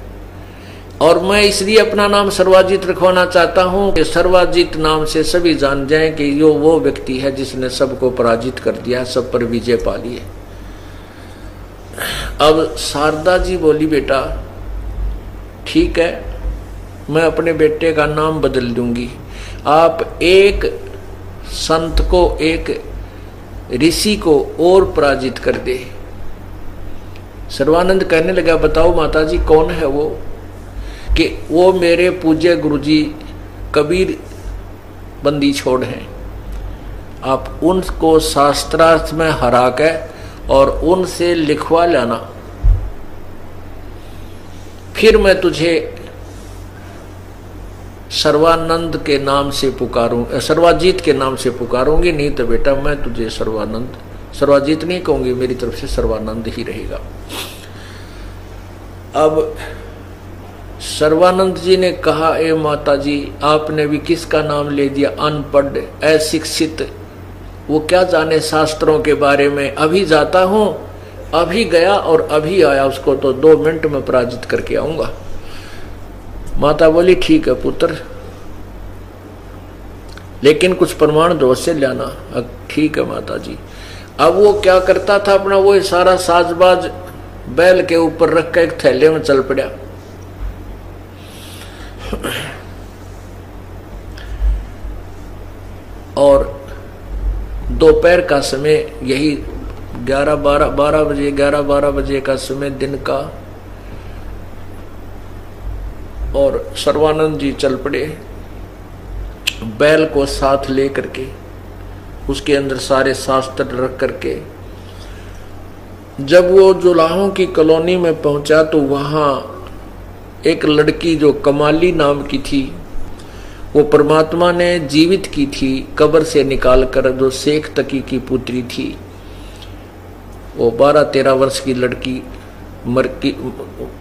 और मैं इसलिए अपना नाम सर्वाजीत रखवाना चाहता हूं कि सर्वाजीत नाम से सभी जान जाएं कि यो वो व्यक्ति है जिसने सबको पराजित कर दिया, सब पर विजय पा ली है। अब शारदा जी बोली बेटा ठीक है, मैं अपने बेटे का नाम बदल दूंगी। आप एक संत को, एक ऋषि को और पराजित कर दे। सर्वानंद कहने लगा बताओ माताजी कौन है वो? कि वो मेरे पूज्य गुरुजी कबीर बंदी छोड़ हैं। आप उनको शास्त्रार्थ में हरा के और उनसे लिखवा लाना, फिर मैं तुझे सर्वानंद के नाम से पुकारूं, सर्वाजीत के नाम से पुकारूंगी। नहीं तो बेटा मैं तुझे सर्वानंद, सर्वाजीत नहीं कहूंगी, मेरी तरफ से सर्वानंद ही रहेगा। अब सर्वानंद जी ने कहा ए माता जी आपने भी किसका नाम ले दिया, अनपढ़, अशिक्षित, वो क्या जाने शास्त्रों के बारे में। अभी जाता हूं, अभी गया और अभी आया, उसको तो 2 मिनट में पराजित करके आऊंगा। माता बोली ठीक है पुत्र, लेकिन कुछ प्रमाण दो से लाना। ठीक है माता जी। अब वो क्या करता था, अपना वो सारा साजबाज बैल के ऊपर रख कर एक थैले में चल पड़ा। और दोपहर का समय, यही 11-12 बजे का समय दिन का, और सर्वानंद जी चल पड़े बैल को साथ ले करके, उसके अंदर सारे शास्त्र रख करके। जब वो जुलाहों की कॉलोनी में पहुंचा तो वहां एक लड़की जो कमाली नाम की थी, वो परमात्मा ने जीवित की थी कब्र से निकालकर, जो शेख तकी की पुत्री थी। वो 12-13 वर्ष की लड़की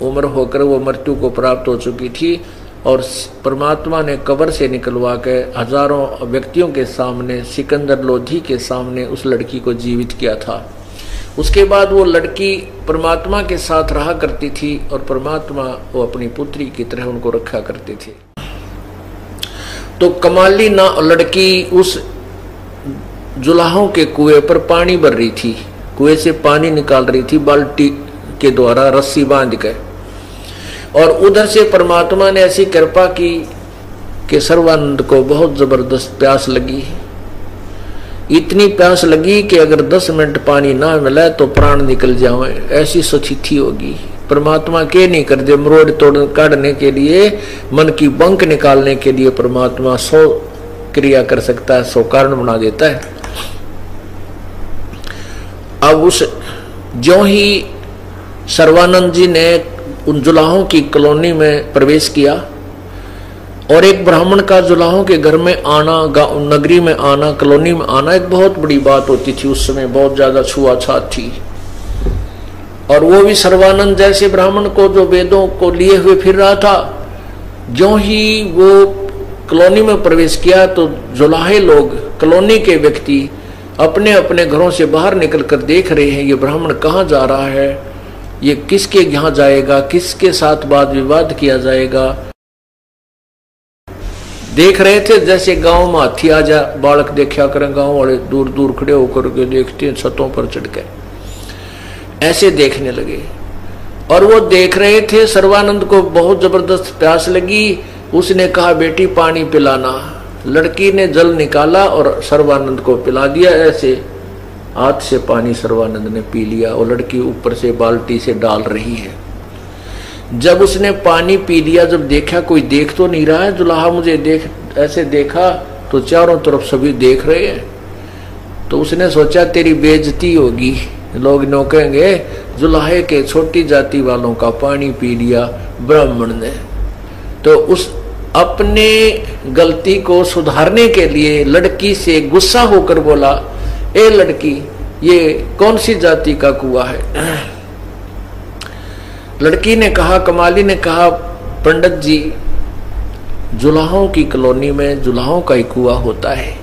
उम्र होकर वो मृत्यु को प्राप्त हो चुकी थी, और परमात्मा ने कब्र से निकलवा के हजारों व्यक्तियों के सामने, सिकंदर लोधी के सामने उस लड़की को जीवित किया था। उसके बाद वो लड़की परमात्मा के साथ रहा करती थी, और परमात्मा वो अपनी पुत्री की तरह उनको रखा करते थे। तो कमाली ना लड़की उस जुलाहों के कुएं पर पानी भर रही थी, कुएं से पानी निकाल रही थी बाल्टी के द्वारा रस्सी बांध के। और उधर से परमात्मा ने ऐसी कृपा की कि सर्वानंद को बहुत जबरदस्त प्यास लगी। इतनी प्यास लगी कि अगर 10 मिनट पानी ना मिले तो प्राण निकल जाए, ऐसी स्थिति होगी। परमात्मा के नहीं कर दे, मरोड़ तोड़ काटने के लिए, मन की बंक निकालने के लिए परमात्मा 100 क्रिया कर सकता है, 100 कारण बना देता है। अब उस ज्यों ही सर्वानंद जी ने उन जुलाहों की कॉलोनी में प्रवेश किया, और एक ब्राह्मण का जुलाहों के घर में आना, नगरी में आना, कॉलोनी में आना एक बहुत बड़ी बात होती थी। उस समय बहुत ज्यादा छुआछात थी, और वो भी सर्वानंद जैसे ब्राह्मण को जो वेदों को लिए हुए फिर रहा था। ज्यों ही वो कॉलोनी में प्रवेश किया तो जुलाहे लोग, कॉलोनी के व्यक्ति अपने अपने घरों से बाहर निकलकर देख रहे हैं, ये ब्राह्मण कहाँ जा रहा है, ये किसके यहाँ जाएगा, किसके साथ वाद विवाद किया जाएगा। देख रहे थे जैसे गांव में हाथी आ जा, बालक देखा करें, गांव वाले दूर दूर खड़े होकर के देखते हैं छतों पर चढ़ के, ऐसे देखने लगे। और वो देख रहे थे, सर्वानंद को बहुत जबरदस्त प्यास लगी। उसने कहा बेटी पानी पिलाना। लड़की ने जल निकाला और सर्वानंद को पिला दिया। ऐसे हाथ से पानी सर्वानंद ने पी लिया, और लड़की ऊपर से बाल्टी से डाल रही है। जब उसने पानी पी लिया, जब देखा कोई देख तो नहीं रहा है, जुलाहा मुझे देख, ऐसे देखा तो चारों तरफ सभी देख रहे हैं। तो उसने सोचा तेरी बेइज्जती होगी, लोग नो कहेंगे जुलाहे के छोटी जाति वालों का पानी पी लिया ब्राह्मण ने। तो उस अपने गलती को सुधारने के लिए लड़की से गुस्सा होकर बोला, ए लड़की, ये कौन सी जाति का कुआं है? लड़की ने कहा, कमाली ने कहा, पंडित जी, जुलाहों की कॉलोनी में जुलाहों का ही कुआं होता है।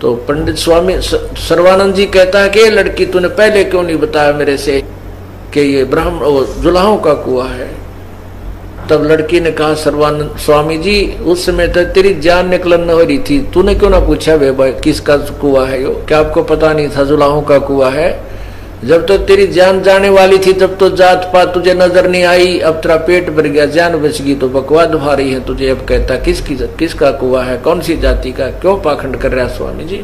तो पंडित स्वामी सर्वानंद जी कहता है कि लड़की तूने पहले क्यों नहीं बताया मेरे से कि ये ब्राह्मण जुलाहों का कुआं है? तब लड़की ने कहा, सर्वानंद स्वामी जी, उस समय तक तेरी जान निकलन न हो रही थी, तूने क्यों ना पूछा वे भाई किसका कुआं है यो? क्या आपको पता नहीं था जुलाहों का कुआं है? जब तो तेरी जान जाने वाली थी तब तो जात पात तुझे नजर नहीं आई, अब तेरा पेट भर गया, जान बच गई तो बकवाद भारी है तुझे। अब कहता किसका कुआं है, कौन सी जाति का, क्यों पाखंड कर रहा है स्वामी जी?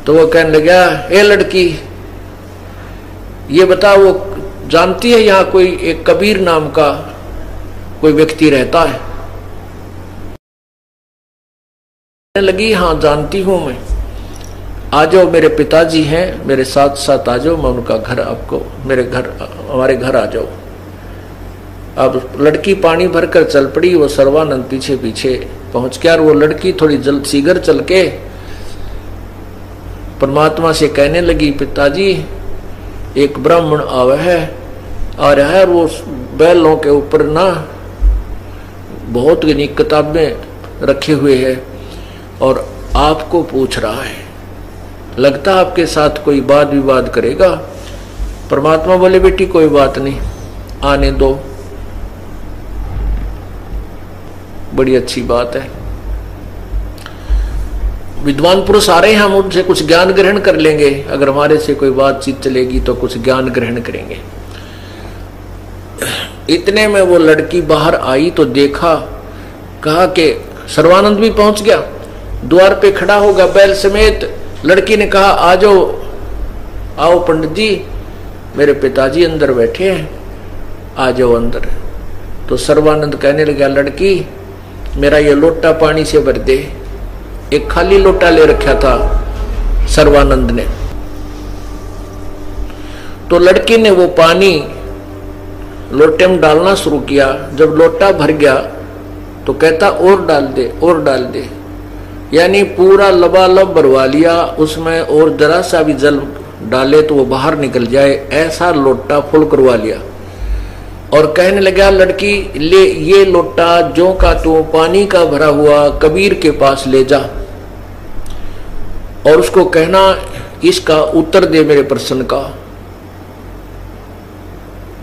तो वो कहने लगा, ए लड़की, ये बता, वो जानती है यहाँ कोई एक कबीर नाम का कोई व्यक्ति रहता है? लगी, हाँ जानती हूं मैं, आ जाओ, मेरे पिताजी हैं, मेरे साथ साथ आ जाओ, मैं उनका घर आपको, हमारे घर आ जाओ। अब लड़की पानी भरकर चल पड़ी, वो सर्वानंद पीछे पीछे पहुंच गया। और वो लड़की थोड़ी जल्द शीघ्र चल के परमात्मा से कहने लगी, पिताजी एक ब्राह्मण आवा है, आ रहा है, और वो बैलों के ऊपर ना बहुत किताबें रखे हुए है, और आपको पूछ रहा है, लगता आपके साथ कोई वाद विवाद करेगा। परमात्मा बोले बेटी कोई बात नहीं, आने दो, बड़ी अच्छी बात है। विद्वान पुरुष आ रहे हैं, हम उनसे कुछ ज्ञान ग्रहण कर लेंगे, अगर हमारे से कोई बातचीत चलेगी तो कुछ ज्ञान ग्रहण करेंगे। इतने में वो लड़की बाहर आई तो देखा, कहा कि सर्वानंद भी पहुंच गया, द्वार पे खड़ा होगा बैल समेत। लड़की ने कहा आ जाओ, आओ पंडित जी, मेरे पिताजी अंदर बैठे हैं, आ जाओ अंदर। तो सर्वानंद कहने लगा, लड़की मेरा ये लोटा पानी से भर दे। एक खाली लोटा ले रखा था सर्वानंद ने। तो लड़की ने वो पानी लोटे में डालना शुरू किया। जब लोटा भर गया तो कहता और डाल दे, और डाल दे, यानी पूरा लबालब भरवा लिया। उसमें और जरा सा भी जल डाले तो वो बाहर निकल जाए, ऐसा लोटा फुल करवा लिया। और कहने लगा, लड़की ले ये लोटा जो का तू पानी का भरा हुआ कबीर के पास ले जा और उसको कहना इसका उत्तर दे मेरे प्रश्न का।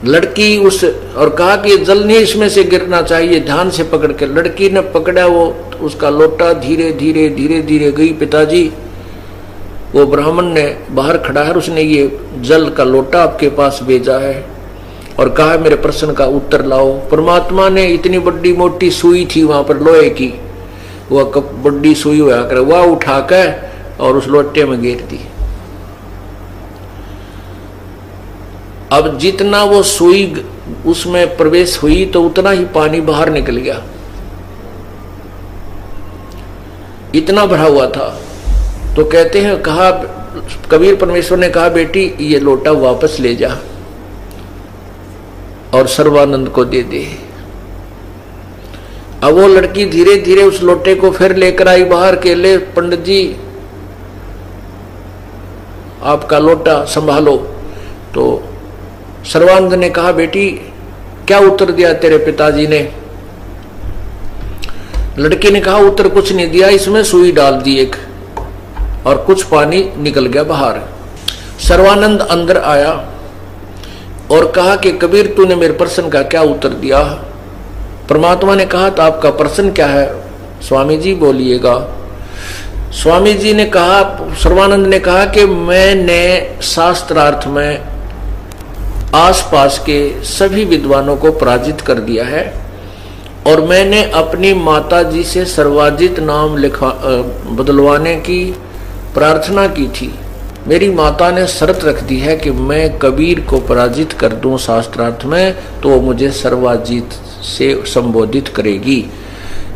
लड़की उस और कहा कि जल नहीं इसमें से गिरना चाहिए, ध्यान से पकड़ के। लड़की ने पकड़ा वो उसका लोटा, धीरे धीरे धीरे धीरे गई। पिताजी वो ब्राह्मण ने बाहर खड़ा है, उसने ये जल का लोटा आपके पास भेजा है और कहा मेरे प्रश्न का उत्तर लाओ। परमात्मा ने इतनी बड़ी मोटी सुई थी वहां पर लोहे की, वह बड़ी सुई हुआ कर वह उठाकर और उस लोटे में गिर दी। अब जितना वो सुई उसमें प्रवेश हुई तो उतना ही पानी बाहर निकल गया, इतना भरा हुआ था। तो कहते हैं, कहा कबीर परमेश्वर ने कहा बेटी ये लोटा वापस ले जा और सर्वानंद को दे दे। अब वो लड़की धीरे धीरे उस लोटे को फिर लेकर आई बाहर के, ले पंडित जी आपका लोटा संभालो। तो सर्वानंद ने कहा बेटी क्या उत्तर दिया तेरे पिताजी ने? लड़की ने कहा उत्तर कुछ नहीं दिया, इसमें सुई डाल दी एक और कुछ पानी निकल गया बाहर। सर्वानंद अंदर आया और कहा कि कबीर तूने मेरे प्रश्न का क्या उत्तर दिया? परमात्मा ने कहा तो आपका प्रश्न क्या है स्वामी जी बोलिएगा। स्वामी जी ने कहा, सर्वानंद ने कहा कि मैंने शास्त्रार्थ में आसपास के सभी विद्वानों को पराजित कर दिया है और मैंने अपनी माता जी से सर्वाजित नाम बदलवाने की प्रार्थना की थी। मेरी माता ने शर्त रख दी है कि मैं कबीर को पराजित कर दूं शास्त्रार्थ में तो वो मुझे सर्वाजित से संबोधित करेगी,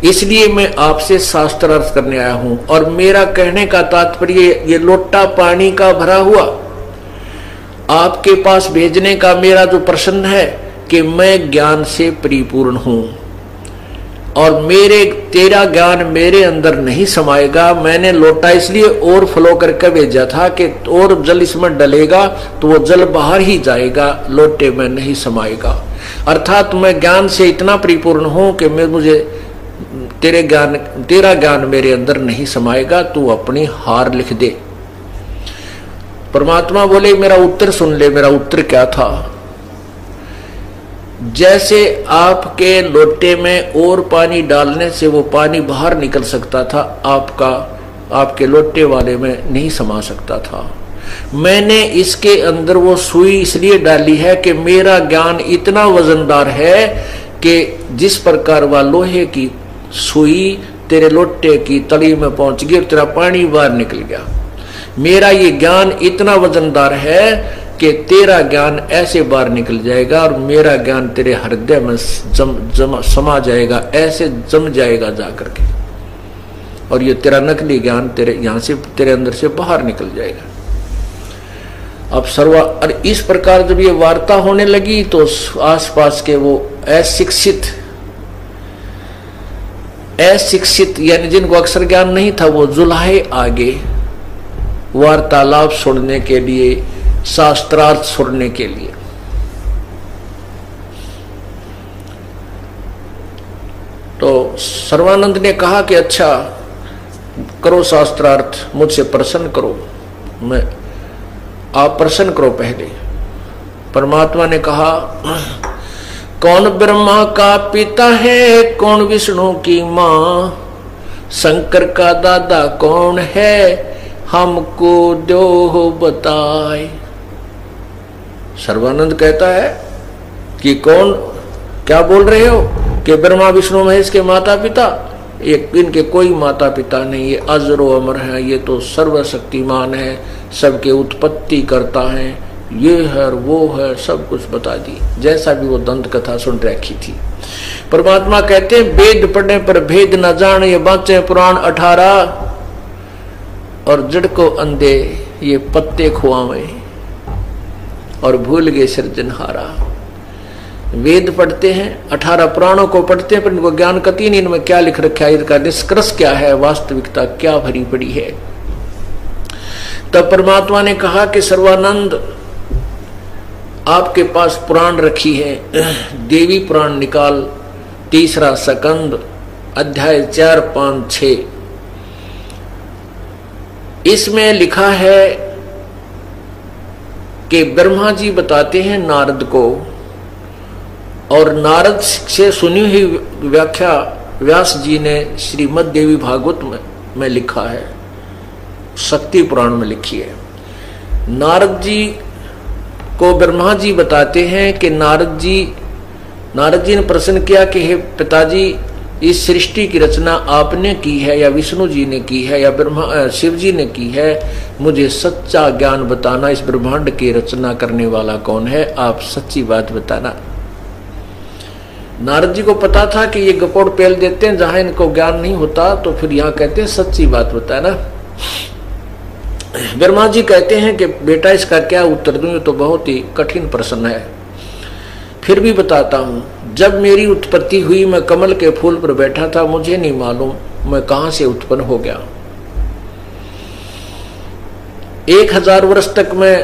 इसलिए मैं आपसे शास्त्रार्थ करने आया हूं। और मेरा कहने का तात्पर्य ये लोटा पानी का भरा हुआ आपके पास भेजने का मेरा जो प्रश्न है कि मैं ज्ञान से परिपूर्ण हूं और तेरा ज्ञान मेरे अंदर नहीं समाएगा। मैंने लोटा इसलिए और फ्लो करके भेजा था कि और जल इसमें डलेगा तो वो जल बाहर ही जाएगा, लोटे में नहीं समाएगा। अर्थात मैं ज्ञान से इतना परिपूर्ण हूं कि मुझे तेरा ज्ञान मेरे अंदर नहीं समाएगा, तू अपनी हार लिख दे। परमात्मा बोले मेरा उत्तर सुन ले। मेरा उत्तर क्या था? जैसे आपके लोटे में और पानी डालने से वो पानी बाहर निकल सकता था, आपके लोटे वाले में नहीं समा सकता था। मैंने इसके अंदर वो सुई इसलिए डाली है कि मेरा ज्ञान इतना वजनदार है कि जिस प्रकार वह लोहे की सुई तेरे लोटे की तली में पहुंच गई और तेरा पानी बाहर निकल गया, मेरा ये ज्ञान इतना वजनदार है कि तेरा ज्ञान ऐसे बाहर निकल जाएगा और मेरा ज्ञान तेरे हृदय में समा जाएगा, ऐसे जम जाएगा जाकर के, और ये तेरा नकली ज्ञान तेरे अंदर से बाहर निकल जाएगा। अब और इस प्रकार जब ये वार्ता होने लगी तो आसपास के वो अशिक्षित यानी जिनको अक्षर ज्ञान नहीं था वो जुलाहे आगे वार्तालाप सुनने के लिए, शास्त्रार्थ सुनने के लिए। तो सर्वानंद ने कहा कि अच्छा करो शास्त्रार्थ, मुझसे प्रसन्न करो, मैं आप प्रसन्न करो पहले। परमात्मा ने कहा, कौन ब्रह्मा का पिता है, कौन विष्णु की मां, शंकर का दादा कौन है, हमको दो बताए। सर्वानंद कहता है कि कौन, क्या बोल रहे हो कि ब्रह्मा विष्णु महेश के माता पिता, इनके कोई माता पिता नहीं, ये अजरो अमर है, ये तो सर्वशक्तिमान है, सबके उत्पत्ति करता है, ये है वो है, सब कुछ बता दी, जैसा भी वो दंत कथा सुन रखी थी। परमात्मा कहते हैं, वेद पढ़ने पर भेद न जान, ये बाँचे पुराण 18, और जड़ को अंधे ये पत्ते खुआवे, और भूल गए सृजनहारा। वेद पढ़ते हैं, 18 पुराणों को पढ़ते हैं, पर इनको ज्ञान कति नहीं, इनमें क्या लिख रखा है, इनका निष्कर्ष क्या है, वास्तविकता क्या भरी पड़ी है। तब परमात्मा ने कहा कि सर्वानंद, आपके पास पुराण रखी है, देवी पुराण निकाल, 3 स्कंद, अध्याय 4, 5, 6। इसमें लिखा है कि ब्रह्मा जी बताते हैं नारद को, और नारद से सुनी हुई व्याख्या व्यास जी ने श्रीमद् देवी भागवत में लिखा है, शक्ति पुराण में लिखी है। नारद जी को ब्रह्मा जी बताते हैं कि नारद जी ने प्रश्न किया कि हे पिताजी, इस सृष्टि की रचना आपने की है या विष्णु जी ने की है या ब्रह्मा शिव जी ने की है, मुझे सच्चा ज्ञान बताना, इस ब्रह्मांड की रचना करने वाला कौन है, आप सच्ची बात बताना। नारद जी को पता था कि ये गपोड़ पेल देते हैं, जहां इनको ज्ञान नहीं होता तो फिर यहाँ कहते हैं सच्ची बात बताना। ब्रह्मा जी कहते हैं कि बेटा इसका क्या उत्तर दूं, ये तो बहुत ही कठिन प्रश्न है, फिर भी बताता हूं। जब मेरी उत्पत्ति हुई, मैं कमल के फूल पर बैठा था, मुझे नहीं मालूम मैं कहां से उत्पन्न हो गया। 1000 वर्ष तक मैं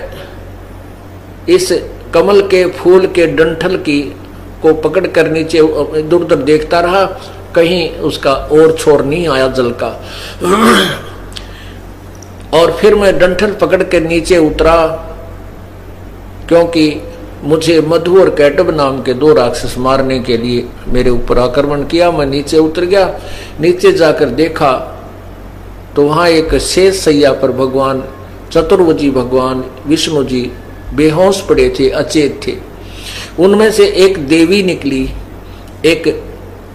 इस कमल के फूल के डंठल की को पकड़ कर नीचे दूर दूर देखता रहा, कहीं उसका और छोर नहीं आया जल का। और फिर मैं डंठल पकड़ कर नीचे उतरा, क्योंकि मुझे मधु और कैटब नाम के 2 राक्षस मारने के लिए मेरे ऊपर आक्रमण किया। मैं नीचे उतर गया, नीचे जाकर देखा तो वहां एक शेष सैया पर भगवान चतुर्भुजी भगवान विष्णु जी बेहोश पड़े थे, अचेत थे। उनमें से एक देवी निकली, एक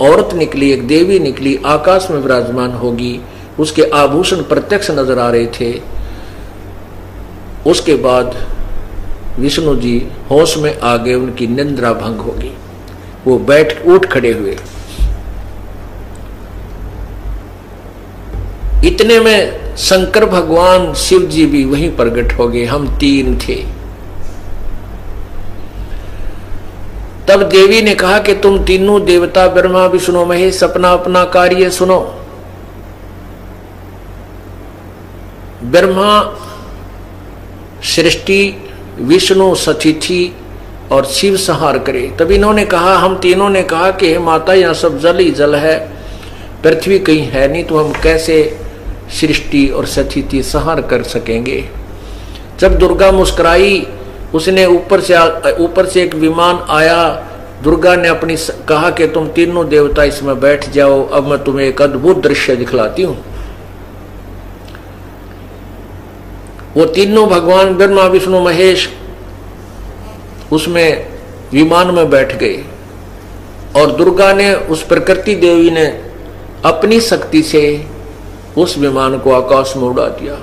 औरत निकली, एक देवी निकली, आकाश में विराजमान होगी, उसके आभूषण प्रत्यक्ष नजर आ रहे थे। उसके बाद विष्णु जी होश में आ गए, उनकी निंद्रा भंग होगी, वो उठ खड़े हुए। इतने में शंकर भगवान शिव जी भी वहीं प्रकट हो गए, हम 3 थे। तब देवी ने कहा कि तुम तीनों देवता ब्रह्मा विष्णु महेश अपना अपना कार्य सुनो। ब्रह्मा सृष्टि, विष्णु सतिथि और शिव संहार करे। तब इन्होंने कहा, हम तीनों ने कहा कि हे माता, यहाँ सब जल ही जल है, पृथ्वी कहीं है नहीं, तो हम कैसे सृष्टि और सतिथि संहार कर सकेंगे। जब दुर्गा मुस्कुराई, उसने ऊपर से एक विमान आया, दुर्गा ने अपनी कहा कि तुम तीनों देवता इसमें बैठ जाओ, अब मैं तुम्हें एक अद्भुत दृश्य दिखलाती हूं। वो तीनों भगवान ब्रह्मा विष्णु महेश उसमें विमान में बैठ गए, और दुर्गा ने, उस प्रकृति देवी ने अपनी शक्ति से उस विमान को आकाश में उड़ा दिया।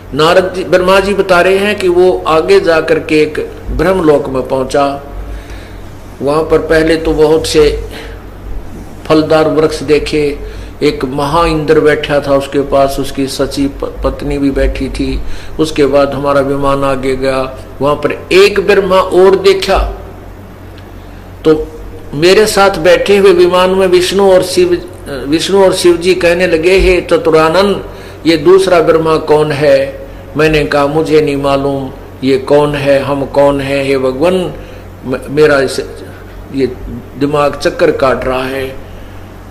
नारद जी, ब्रह्मा जी बता रहे हैं कि वो आगे जाकर के एक ब्रह्मलोक में पहुंचा। वहां पर पहले तो बहुत से फलदार वृक्ष देखे, एक महा इंद्र बैठा था उसके पास, उसकी सची पत्नी भी बैठी थी। उसके बाद हमारा विमान आगे गया, वहां पर एक ब्रह्मा और देखा, तो मेरे साथ बैठे हुए विमान में विष्णु और शिव जी कहने लगे, हे चतुरानंद, ये दूसरा ब्रह्मा कौन है? मैंने कहा, मुझे नहीं मालूम ये कौन है, हम कौन है, हे भगवान, मेरा ये दिमाग चक्कर काट रहा है।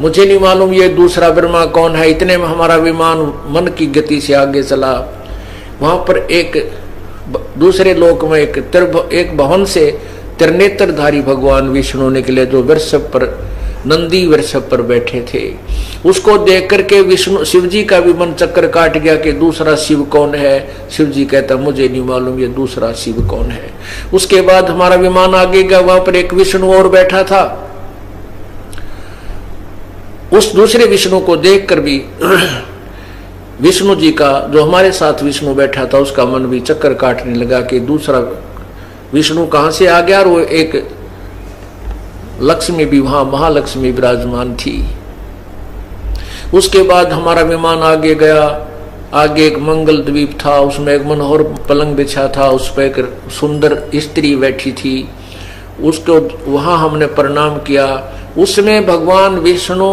मुझे नहीं मालूम ये दूसरा ब्रह्मा कौन है। इतने में हमारा विमान मन की गति से आगे चला। वहां पर एक दूसरे लोक में एक भवन से त्रिनेत्रधारी भगवान विष्णु निकले, जो वृषभ पर, नंदी वृषभ पर बैठे थे। उसको देख करके विष्णु शिव जी का भी मन चक्कर काट गया कि दूसरा शिव कौन है। शिव जी कहता मुझे नहीं मालूम ये दूसरा शिव कौन है। उसके बाद हमारा विमान आगे गया, वहां पर एक विष्णु और बैठा था। उस दूसरे विष्णु को देखकर भी विष्णु जी का, जो हमारे साथ विष्णु बैठा था, उसका मन भी चक्कर काटने लगा कि दूसरा विष्णु कहां से आ गया। और वो एक लक्ष्मी भी वहां, महालक्ष्मी विराजमान थी। उसके बाद हमारा विमान आगे गया। आगे एक मंगल द्वीप था, उसमें एक मनोहर पलंग बिछा था, उस पर एक सुंदर स्त्री बैठी थी। उसको वहां हमने प्रणाम किया। उसमें भगवान विष्णु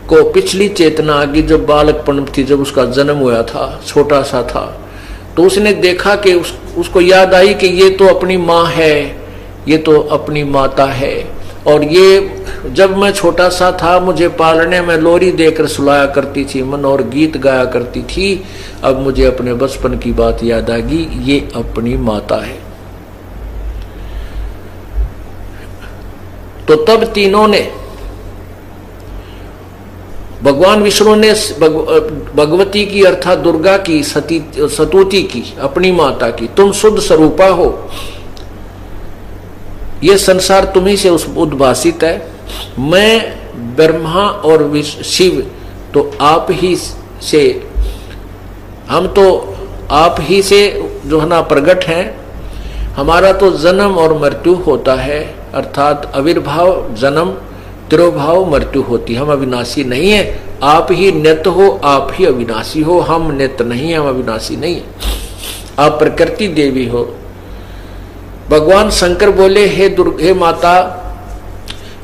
को पिछली चेतना आ गई, जब बालकपन थी, जब उसका जन्म हुआ था, छोटा सा था। तो उसने देखा कि उसको याद आई कि ये तो अपनी माँ है, ये तो अपनी माता है। और ये जब मैं छोटा सा था, मुझे पालने में लोरी देकर सुलाया करती थी, मन और गीत गाया करती थी। अब मुझे अपने बचपन की बात याद आ गई, ये अपनी माता है। तो तब तीनों ने, भगवान विष्णु ने भगवती की अर्थात दुर्गा की सतुति की, अपनी माता की, तुम शुद्ध स्वरूपा हो, ये संसार तुम्ही से उद्भासित है। मैं ब्रह्मा और शिव तो आप ही से, हम तो आप ही से जो है ना प्रकट हैं। हमारा तो जन्म और मृत्यु होता है, अर्थात आविर्भाव, जन्म, तिरोभाव, मृत्यु होती। हम अविनाशी नहीं है। आप ही नित्य हो, आप ही अविनाशी हो। हम नित्य नहीं है, हम अविनाशी नहीं है। आप प्रकृति देवी हो। भगवान शंकर बोले, हे माता,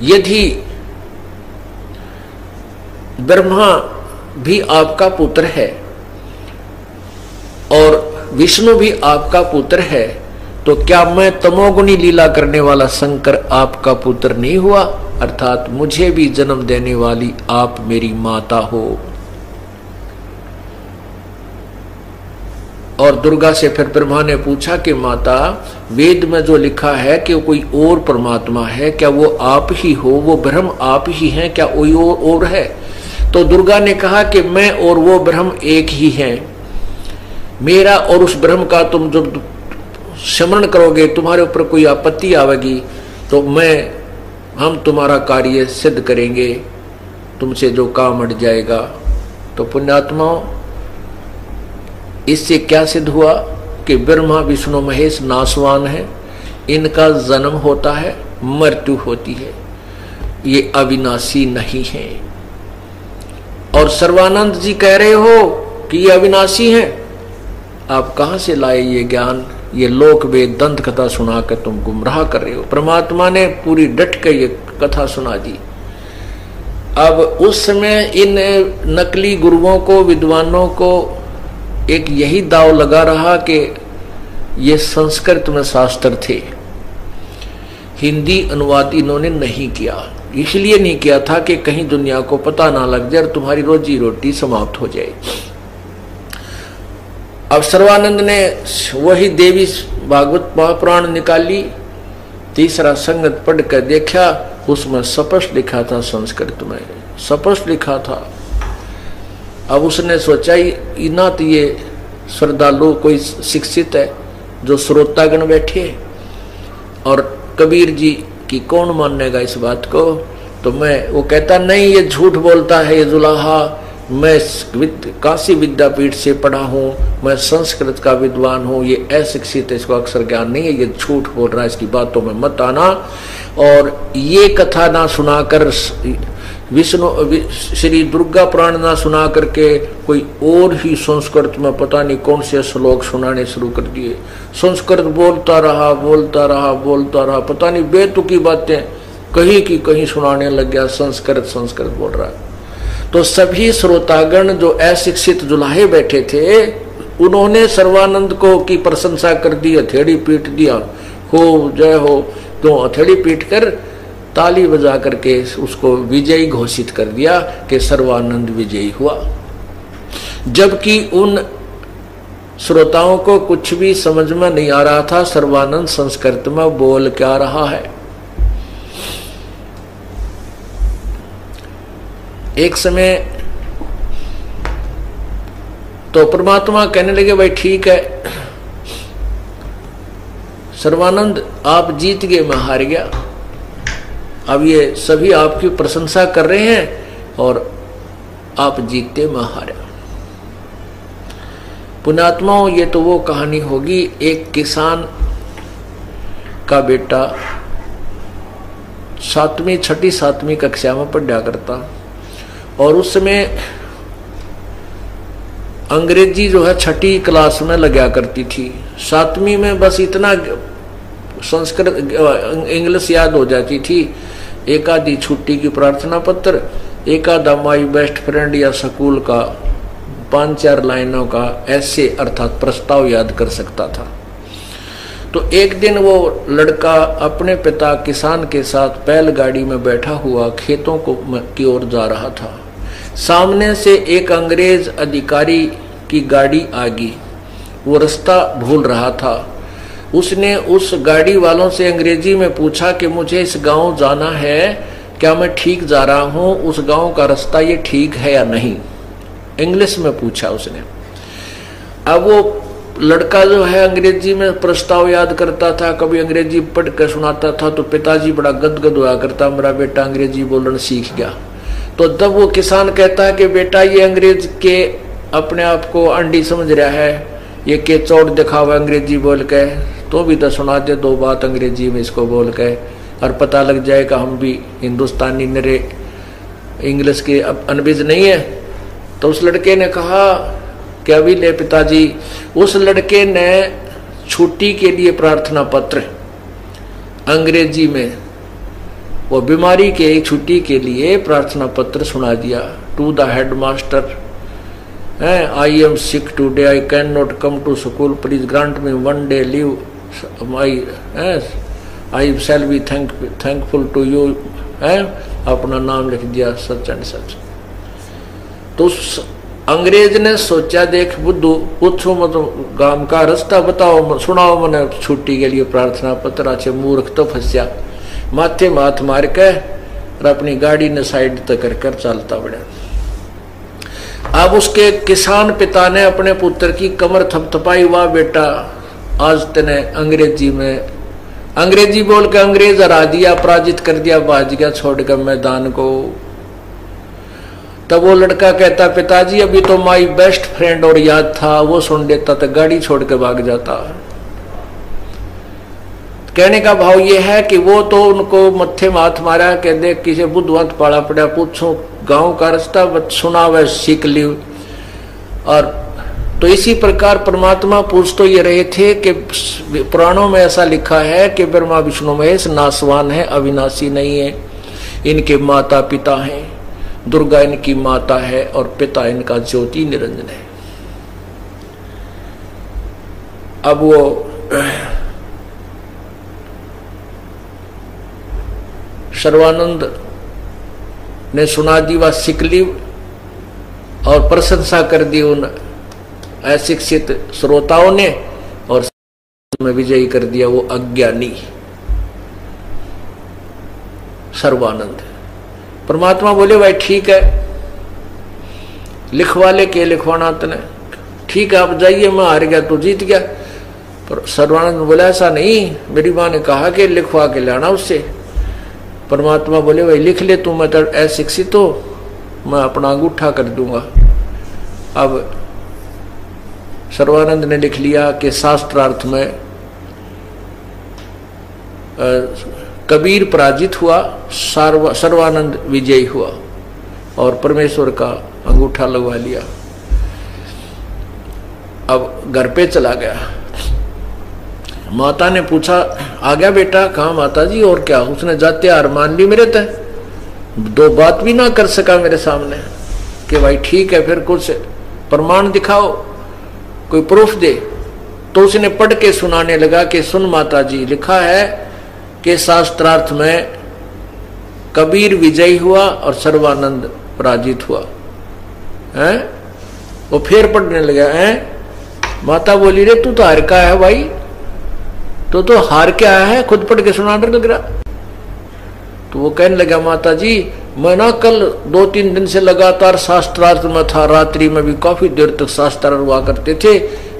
यदि ब्रह्मा भी आपका पुत्र है और विष्णु भी आपका पुत्र है, तो क्या मैं तमोगुणी लीला करने वाला शंकर आपका पुत्र नहीं हुआ? अर्थात मुझे भी जन्म देने वाली आप मेरी माता हो। और दुर्गा से फिर ब्रह्मा ने पूछा कि माता, वेद में जो लिखा है कि कोई और परमात्मा है, क्या वो आप ही हो? वो ब्रह्म आप ही हैं, क्या कोई और है? तो दुर्गा ने कहा कि मैं और वो ब्रह्म एक ही हैं। मेरा और उस ब्रह्म का तुम जब स्मरण करोगे, तुम्हारे ऊपर कोई आपत्ति आवेगी, तो हम तुम्हारा कार्य सिद्ध करेंगे, तुमसे जो काम अट जाएगा। तो पुण्यात्माओं, इससे क्या सिद्ध हुआ कि ब्रह्मा विष्णु महेश नाशवान है, इनका जन्म होता है, मृत्यु होती है, ये अविनाशी नहीं है। और सर्वानंद जी कह रहे हो कि ये अविनाशी है। आप कहां से लाए ये ज्ञान? ये लोक वेद दंत कथा सुनाकर तुम गुमराह कर रहे हो। परमात्मा ने पूरी डट के ये कथा सुना दी। अब उस समय इन नकली गुरुओं को, विद्वानों को एक यही दाव लगा रहा कि ये संस्कृत में शास्त्र थे, हिंदी अनुवाद इन्होंने नहीं किया। इसलिए नहीं किया था कि कहीं दुनिया को पता ना लग जाए और तुम्हारी रोजी रोटी समाप्त हो जाए। अब सर्वानंद ने वही देवी भागवत महापुराण निकाली, तीसरा संगत पढ़ कर देखा, उसमें स्पष्ट लिखा था, संस्कृत में स्पष्ट लिखा था। अब उसने सोचा ना तो ये श्रद्धालु कोई शिक्षित है जो श्रोतागण बैठे, और कबीर जी की कौन मानेगा इस बात को? तो वो कहता नहीं, ये झूठ बोलता है, ये जुलाहा, मैं काशी विद्यापीठ से पढ़ा हूँ, मैं संस्कृत का विद्वान हूँ, ये अशिक्षित है, इसको अक्षर ज्ञान नहीं है, ये झूठ बोल रहा है, इसकी बातों में मत आना। और ये कथा ना सुनाकर, श्री दुर्गा पुराण ना सुना करके कोई और ही संस्कृत में पता नहीं कौन से श्लोक सुनाने शुरू कर दिए। संस्कृत बोलता रहा, पता नहीं बेतुकी बातें कहीं की कहीं सुनाने लग गया, संस्कृत बोल रहा है। तो सभी श्रोतागण जो अशिक्षित जुलाहे बैठे थे, उन्होंने सर्वानंद को की प्रशंसा कर दी, हथेड़ी पीट दिया, हो जय हो। तो हथेड़ी पीट कर ताली बजा करके उसको विजयी घोषित कर दिया कि सर्वानंद विजयी हुआ। जबकि उन श्रोताओं को कुछ भी समझ में नहीं आ रहा था सर्वानंद संस्कृत में बोल क्या रहा है। एक समय तो परमात्मा कहने लगे भाई ठीक है सर्वानंद आप जीत गए, मैं हार गया। अब ये सभी आपकी प्रशंसा कर रहे हैं और आप जीतते, मैं हारा। पुण्यात्माओं, ये तो वो कहानी होगी, एक किसान का बेटा छठी सातवीं कक्षा में पढ़ा करता और उस समय अंग्रेजी जो है छठी क्लास में लगा करती थी। सातवीं में बस इतना संस्कृत इंग्लिश याद हो जाती थी, एक आधी छुट्टी की प्रार्थना पत्र, एक आधा माई बेस्ट फ्रेंड या स्कूल का 5-4 लाइनों का ऐसे अर्थात प्रस्ताव याद कर सकता था। तो एक दिन वो लड़का अपने पिता किसान के साथ बैलगाड़ी में बैठा हुआ खेतों की ओर जा रहा था। सामने से एक अंग्रेज अधिकारी की गाड़ी आ गई, वो रास्ता भूल रहा था। उसने उस गाड़ी वालों से अंग्रेजी में पूछा कि मुझे इस गांव जाना है, क्या मैं ठीक जा रहा हूं, उस गांव का रास्ता ये ठीक है या नहीं, इंग्लिश में पूछा उसने। अब वो लड़का जो है अंग्रेजी में प्रस्ताव याद करता था, कभी अंग्रेजी पढ़ कर सुनाता था तो पिताजी बड़ा गदगद हुआ करता, मेरा बेटा अंग्रेजी बोलना सीख गया। तो जब वो किसान कहता है कि बेटा ये अंग्रेज के अपने आप को अंडी समझ रहा है, ये के चौड़ दिखावा अंग्रेजी बोल के, तो भी तो सुना दे 2 बात अंग्रेजी में इसको बोल के, और पता लग जाएगा हम भी हिंदुस्तानी नरे इंग्लिश के अनभिज नहीं है। तो उस लड़के ने कहा कि अभी ले पिताजी। उस लड़के ने छुट्टी के लिए प्रार्थना पत्र अंग्रेजी में, वो बीमारी के छुट्टी के लिए प्रार्थना पत्र सुना दिया। To the head master, I am sick today, I can not come to school, please grant me 1 day leave, I shall be thankful to you, अपना नाम लिख दिया सच एंड सच। तो उस अंग्रेज ने सोचा देख बुद्धू, पूछो मत गांव का रास्ता बताओ, सुनाओ मैंने छुट्टी के लिए प्रार्थना पत्र। अच्छे मूर्ख तो फंसा, माथे माथ मार के और अपनी गाड़ी ने साइड तक कर चलता बढ़ा। अब उसके किसान पिता ने अपने पुत्र की कमर थपथपाई, वाह बेटा आज तने अंग्रेजी बोल के अंग्रेज हरा दिया, पराजित कर दिया, भाज गया छोड़ कर मैदान को। तब वो लड़का कहता पिताजी अभी तो माई बेस्ट फ्रेंड और याद था, वो सुन लेता तो गाड़ी छोड़ के भाग जाता। कहने का भाव ये है कि वो तो उनको मत्थे माथ मारा कि देख किसी बुद्धवंत पाला पड़ा, पूछो गांव का रास्ता सुना वह सीख ली। और तो इसी प्रकार परमात्मा पूछ तो ये रहे थे कि पुराणों में ऐसा लिखा है कि ब्रह्मा विष्णु महेश नासवान है, अविनाशी नहीं है, इनके माता पिता हैं, दुर्गा इनकी माता है और पिता इनका ज्योति निरंजन है। अब वो सर्वानंद ने सुना दी वह सिकली और प्रशंसा कर दी उन अशिक्षित श्रोताओं ने, और में विजयी कर दिया वो अज्ञानी सर्वानंद। परमात्मा बोले भाई ठीक है, लिखवा ले के लिखवाना तने, ठीक है आप जाइए, मैं हार गया तो जीत गया। पर सर्वानंद बोला ऐसा नहीं, मेरी माँ ने कहा कि लिखवा के लाना उससे। परमात्मा बोले भाई लिख ले तू, मैं तो अशिक्षित हो, मैं अपना अंगूठा कर दूंगा। अब सर्वानंद ने लिख लिया कि शास्त्रार्थ में कबीर पराजित हुआ, सर्वानंद विजयी हुआ और परमेश्वर का अंगूठा लगवा लिया। अब घर पे चला गया। माता ने पूछा आ गया बेटा? कहा माता जी और क्या? उसने जाते हार मान ली मेरे तय, 2 बात भी ना कर सका मेरे सामने कि भाई ठीक है फिर कुछ प्रमाण दिखाओ, कोई प्रूफ दे। तो उसने पढ़ के सुनाने लगा कि सुन माता जी, लिखा है कि शास्त्रार्थ में कबीर विजयी हुआ और सर्वानंद पराजित हुआ है। वो फिर पढ़ने लगा है। माता बोली रे तू तो हार का है भाई, तो हार के आया है, खुद पढ़ के सुनाने लग रहा। तो वो कहने लगा माता जी मैं ना कल 2-3 दिन से लगातार शास्त्रार्थ में था, रात्रि में भी काफी देर तक शास्त्र हुआ करते थे,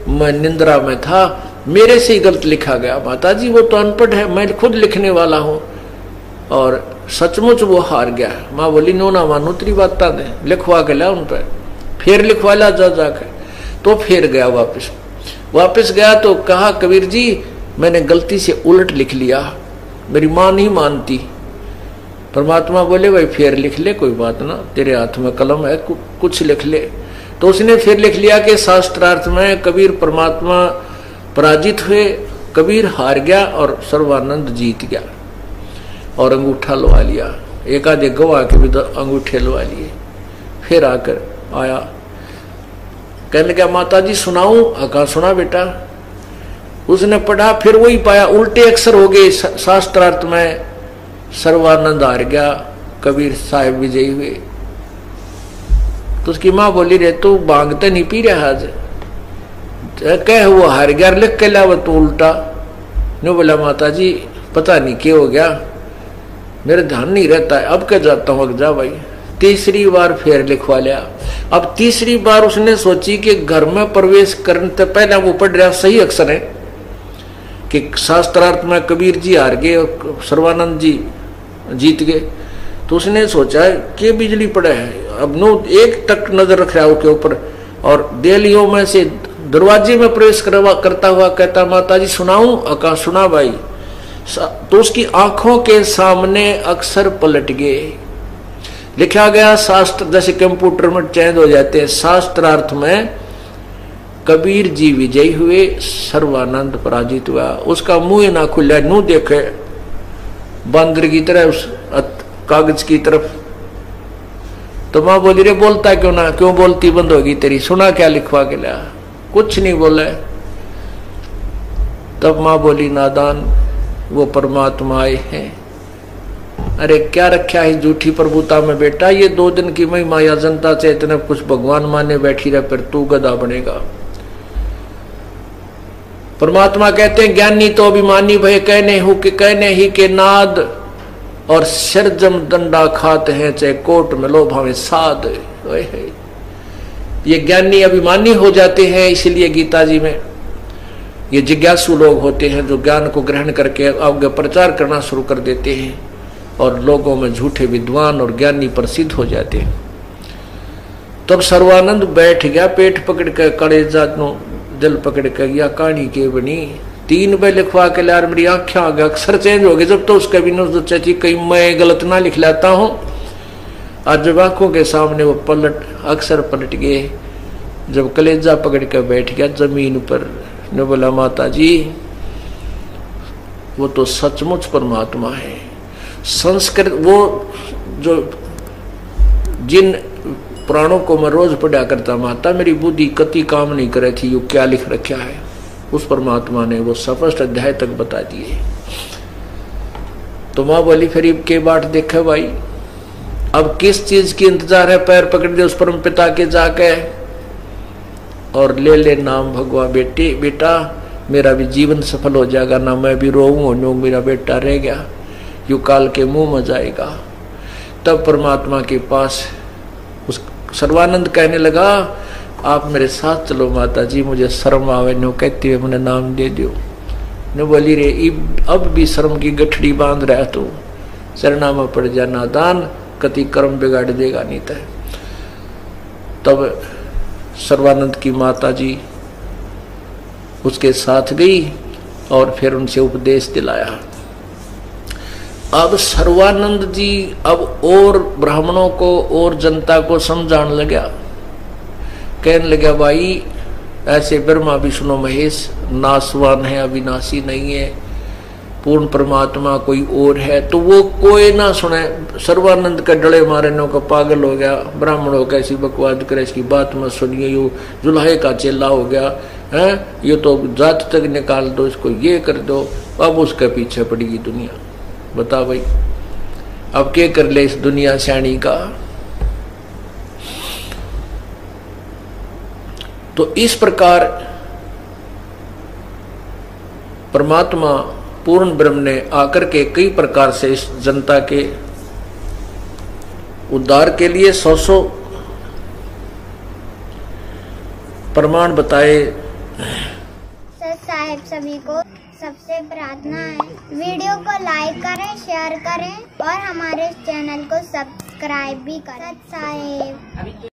मैं निंद्रा में था, मेरे से ही गलत लिखा गया। माता जी वो तो अनपढ़ है, मैं खुद लिखने वाला हूँ और सचमुच वो हार गया। माँ बोली नो ना मानो तेरी बात दे, लिखवा के ला उन पर। फिर लिखवा ला जा जाके। तो फिर गया वापस गया तो कहा कबीर जी मैंने गलती से उलट लिख लिया, मेरी माँ नहीं मानती। परमात्मा बोले भाई फिर लिख ले, कोई बात ना, तेरे हाथ में कलम है, कुछ लिख ले। तो उसने फिर लिख लिया कि शास्त्रार्थ में कबीर परमात्मा पराजित हुए, कबीर हार गया और सर्वानंद जीत गया। और अंगूठा लवा लिया, एक आधे गवाह के भी तो अंगूठे लवा लिए। फिर आकर आया, कहने लगा माता जी सुनाऊं? कहा सुना बेटा। उसने पढ़ा, फिर वही पाया उल्टे अक्षर हो गए शास्त्रार्थ में, सर्वानंद हार गया, कबीर साहिब विजयी हुए। तो उसकी माँ बोली रे तू भांग तो नहीं पी रहा आज? कह वो हार गया, लिख के लावा तू उल्टा। ने बोला माता जी पता नहीं क्या हो गया, मेरा ध्यान नहीं रहता है, अब क्या जाता हूँ, जा भाई। तीसरी बार फिर लिखवा लिया। अब तीसरी बार उसने सोची कि घर में प्रवेश करने से पहले वो पढ़ रहा सही अक्षर है कि शास्त्रार्थ में कबीर जी हार गए और सर्वानंद जी जीत गए। तो उसने सोचा कि बिजली पड़े है, अब नो एक टक नजर रख रहा है उसके ऊपर और देलियों में से दरवाजे में प्रवेश करता हुआ कहता माता जी सुनाऊं? कहा सुना भाई। तो उसकी आंखों के सामने अक्षर पलट गए, लिखा गया शास्त्र, जैसे कंप्यूटर में चेंज हो जाते हैं, शास्त्रार्थ में कबीर जी विजयी हुए, सर्वानंद पराजित हुआ। उसका मुंह ना खुला, नू देखे बंदर की तरह उस कागज की तरफ। तो माँ बोली रे बोलता क्यों ना, क्यों बोलती बंद होगी तेरी, सुना क्या लिखवा के लिया? कुछ नहीं बोला। तब माँ बोली नादान वो परमात्मा आए हैं। अरे क्या रखा है झूठी प्रभुता में बेटा, ये 2 दिन की महिमा या जनता से इतने कुछ भगवान माने बैठी रहे, फिर तू गधा बनेगा। परमात्मा कहते हैं ज्ञानी तो अभिमानी भय कहने ही के नाद और शर्जम दंडा खाते हैं, चाहे कोट में लो भावे साध। ये ज्ञानी अभिमानी हो जाते हैं, इसलिए गीता जी में ये जिज्ञासु लोग होते हैं जो ज्ञान को ग्रहण करके आगे प्रचार करना शुरू कर देते हैं और लोगों में झूठे विद्वान और ज्ञानी प्रसिद्ध हो जाते हैं। तब सर्वानंद बैठ गया, पेट पकड़ के कलेजा दिल पकड़ के गया, कहानी के बनी 3 बार लिखवा के लार मेरी आंखें आ गया, अक्षर चेंज हो गए। जब तो उसका भी न चाची कहीं मैं गलत ना लिख लाता हूँ। आज जब आंखों के सामने वो अक्षर पलट गए, जब कलेजा पकड़ के बैठ गया जमीन पर, ने बोला माता जी वो तो सचमुच परमात्मा है। संस्कृत वो जो जिन पुराणों को मैं रोज पढ़ा करता माता, मेरी बुद्धि कति काम नहीं करे थी, यू क्या लिख रखा है, उस परमात्मा ने वो स्पष्ट अध्याय तक बता दिए। तो माँ बोली फिर के बाट देखे भाई, अब किस चीज की इंतजार है, पैर पकड़ दे उस परम पिता के जाके और ले ले नाम भगवान। बेटा मेरा भी जीवन सफल हो जाएगा, ना मैं भी रोऊं नो मेरा बेटा रह गया, यू काल के मुंह में जाएगा। तब परमात्मा के पास उस सर्वानंद कहने लगा आप मेरे साथ चलो माता जी, मुझे शर्म आवे नो कहती हुए मैंने नाम दे दियो। ने बोली रे अब भी शर्म की गठड़ी बांध रहा तो चरणा में पड़ जा नादान, कति कर्म बिगाड़ देगा नहीं तय। तब सर्वानंद की माता जी उसके साथ गई और फिर उनसे उपदेश दिलाया। अब सर्वानंद जी अब और ब्राह्मणों को और जनता को समझाने लगा, कहने लगा भाई ऐसे ब्रह्मा विष्णु महेश नासवान है, अविनाशी नहीं है, पूर्ण परमात्मा कोई और है, तो वो कोई ना सुने। सर्वानंद का डले मारे नो का पागल हो गया, ब्राह्मणों का ऐसी बकवाद करे, इसकी बात मत सुनिए, यू जुल्हे का चेला हो गया है, ये तो जात तक निकाल दो, इसको ये कर दो। अब उसके पीछे पड़ेगी दुनिया। बता भाई अब के कर ले इस दुनिया सैनी का। तो इस प्रकार परमात्मा पूर्ण ब्रह्म ने आकर के कई प्रकार से इस जनता के उद्धार के लिए 100 प्रमाण बताए। साहेब सभी को सबसे प्रार्थना है, वीडियो को लाइक करें, शेयर करें और हमारे चैनल को सब्सक्राइब भी करें। साहेब।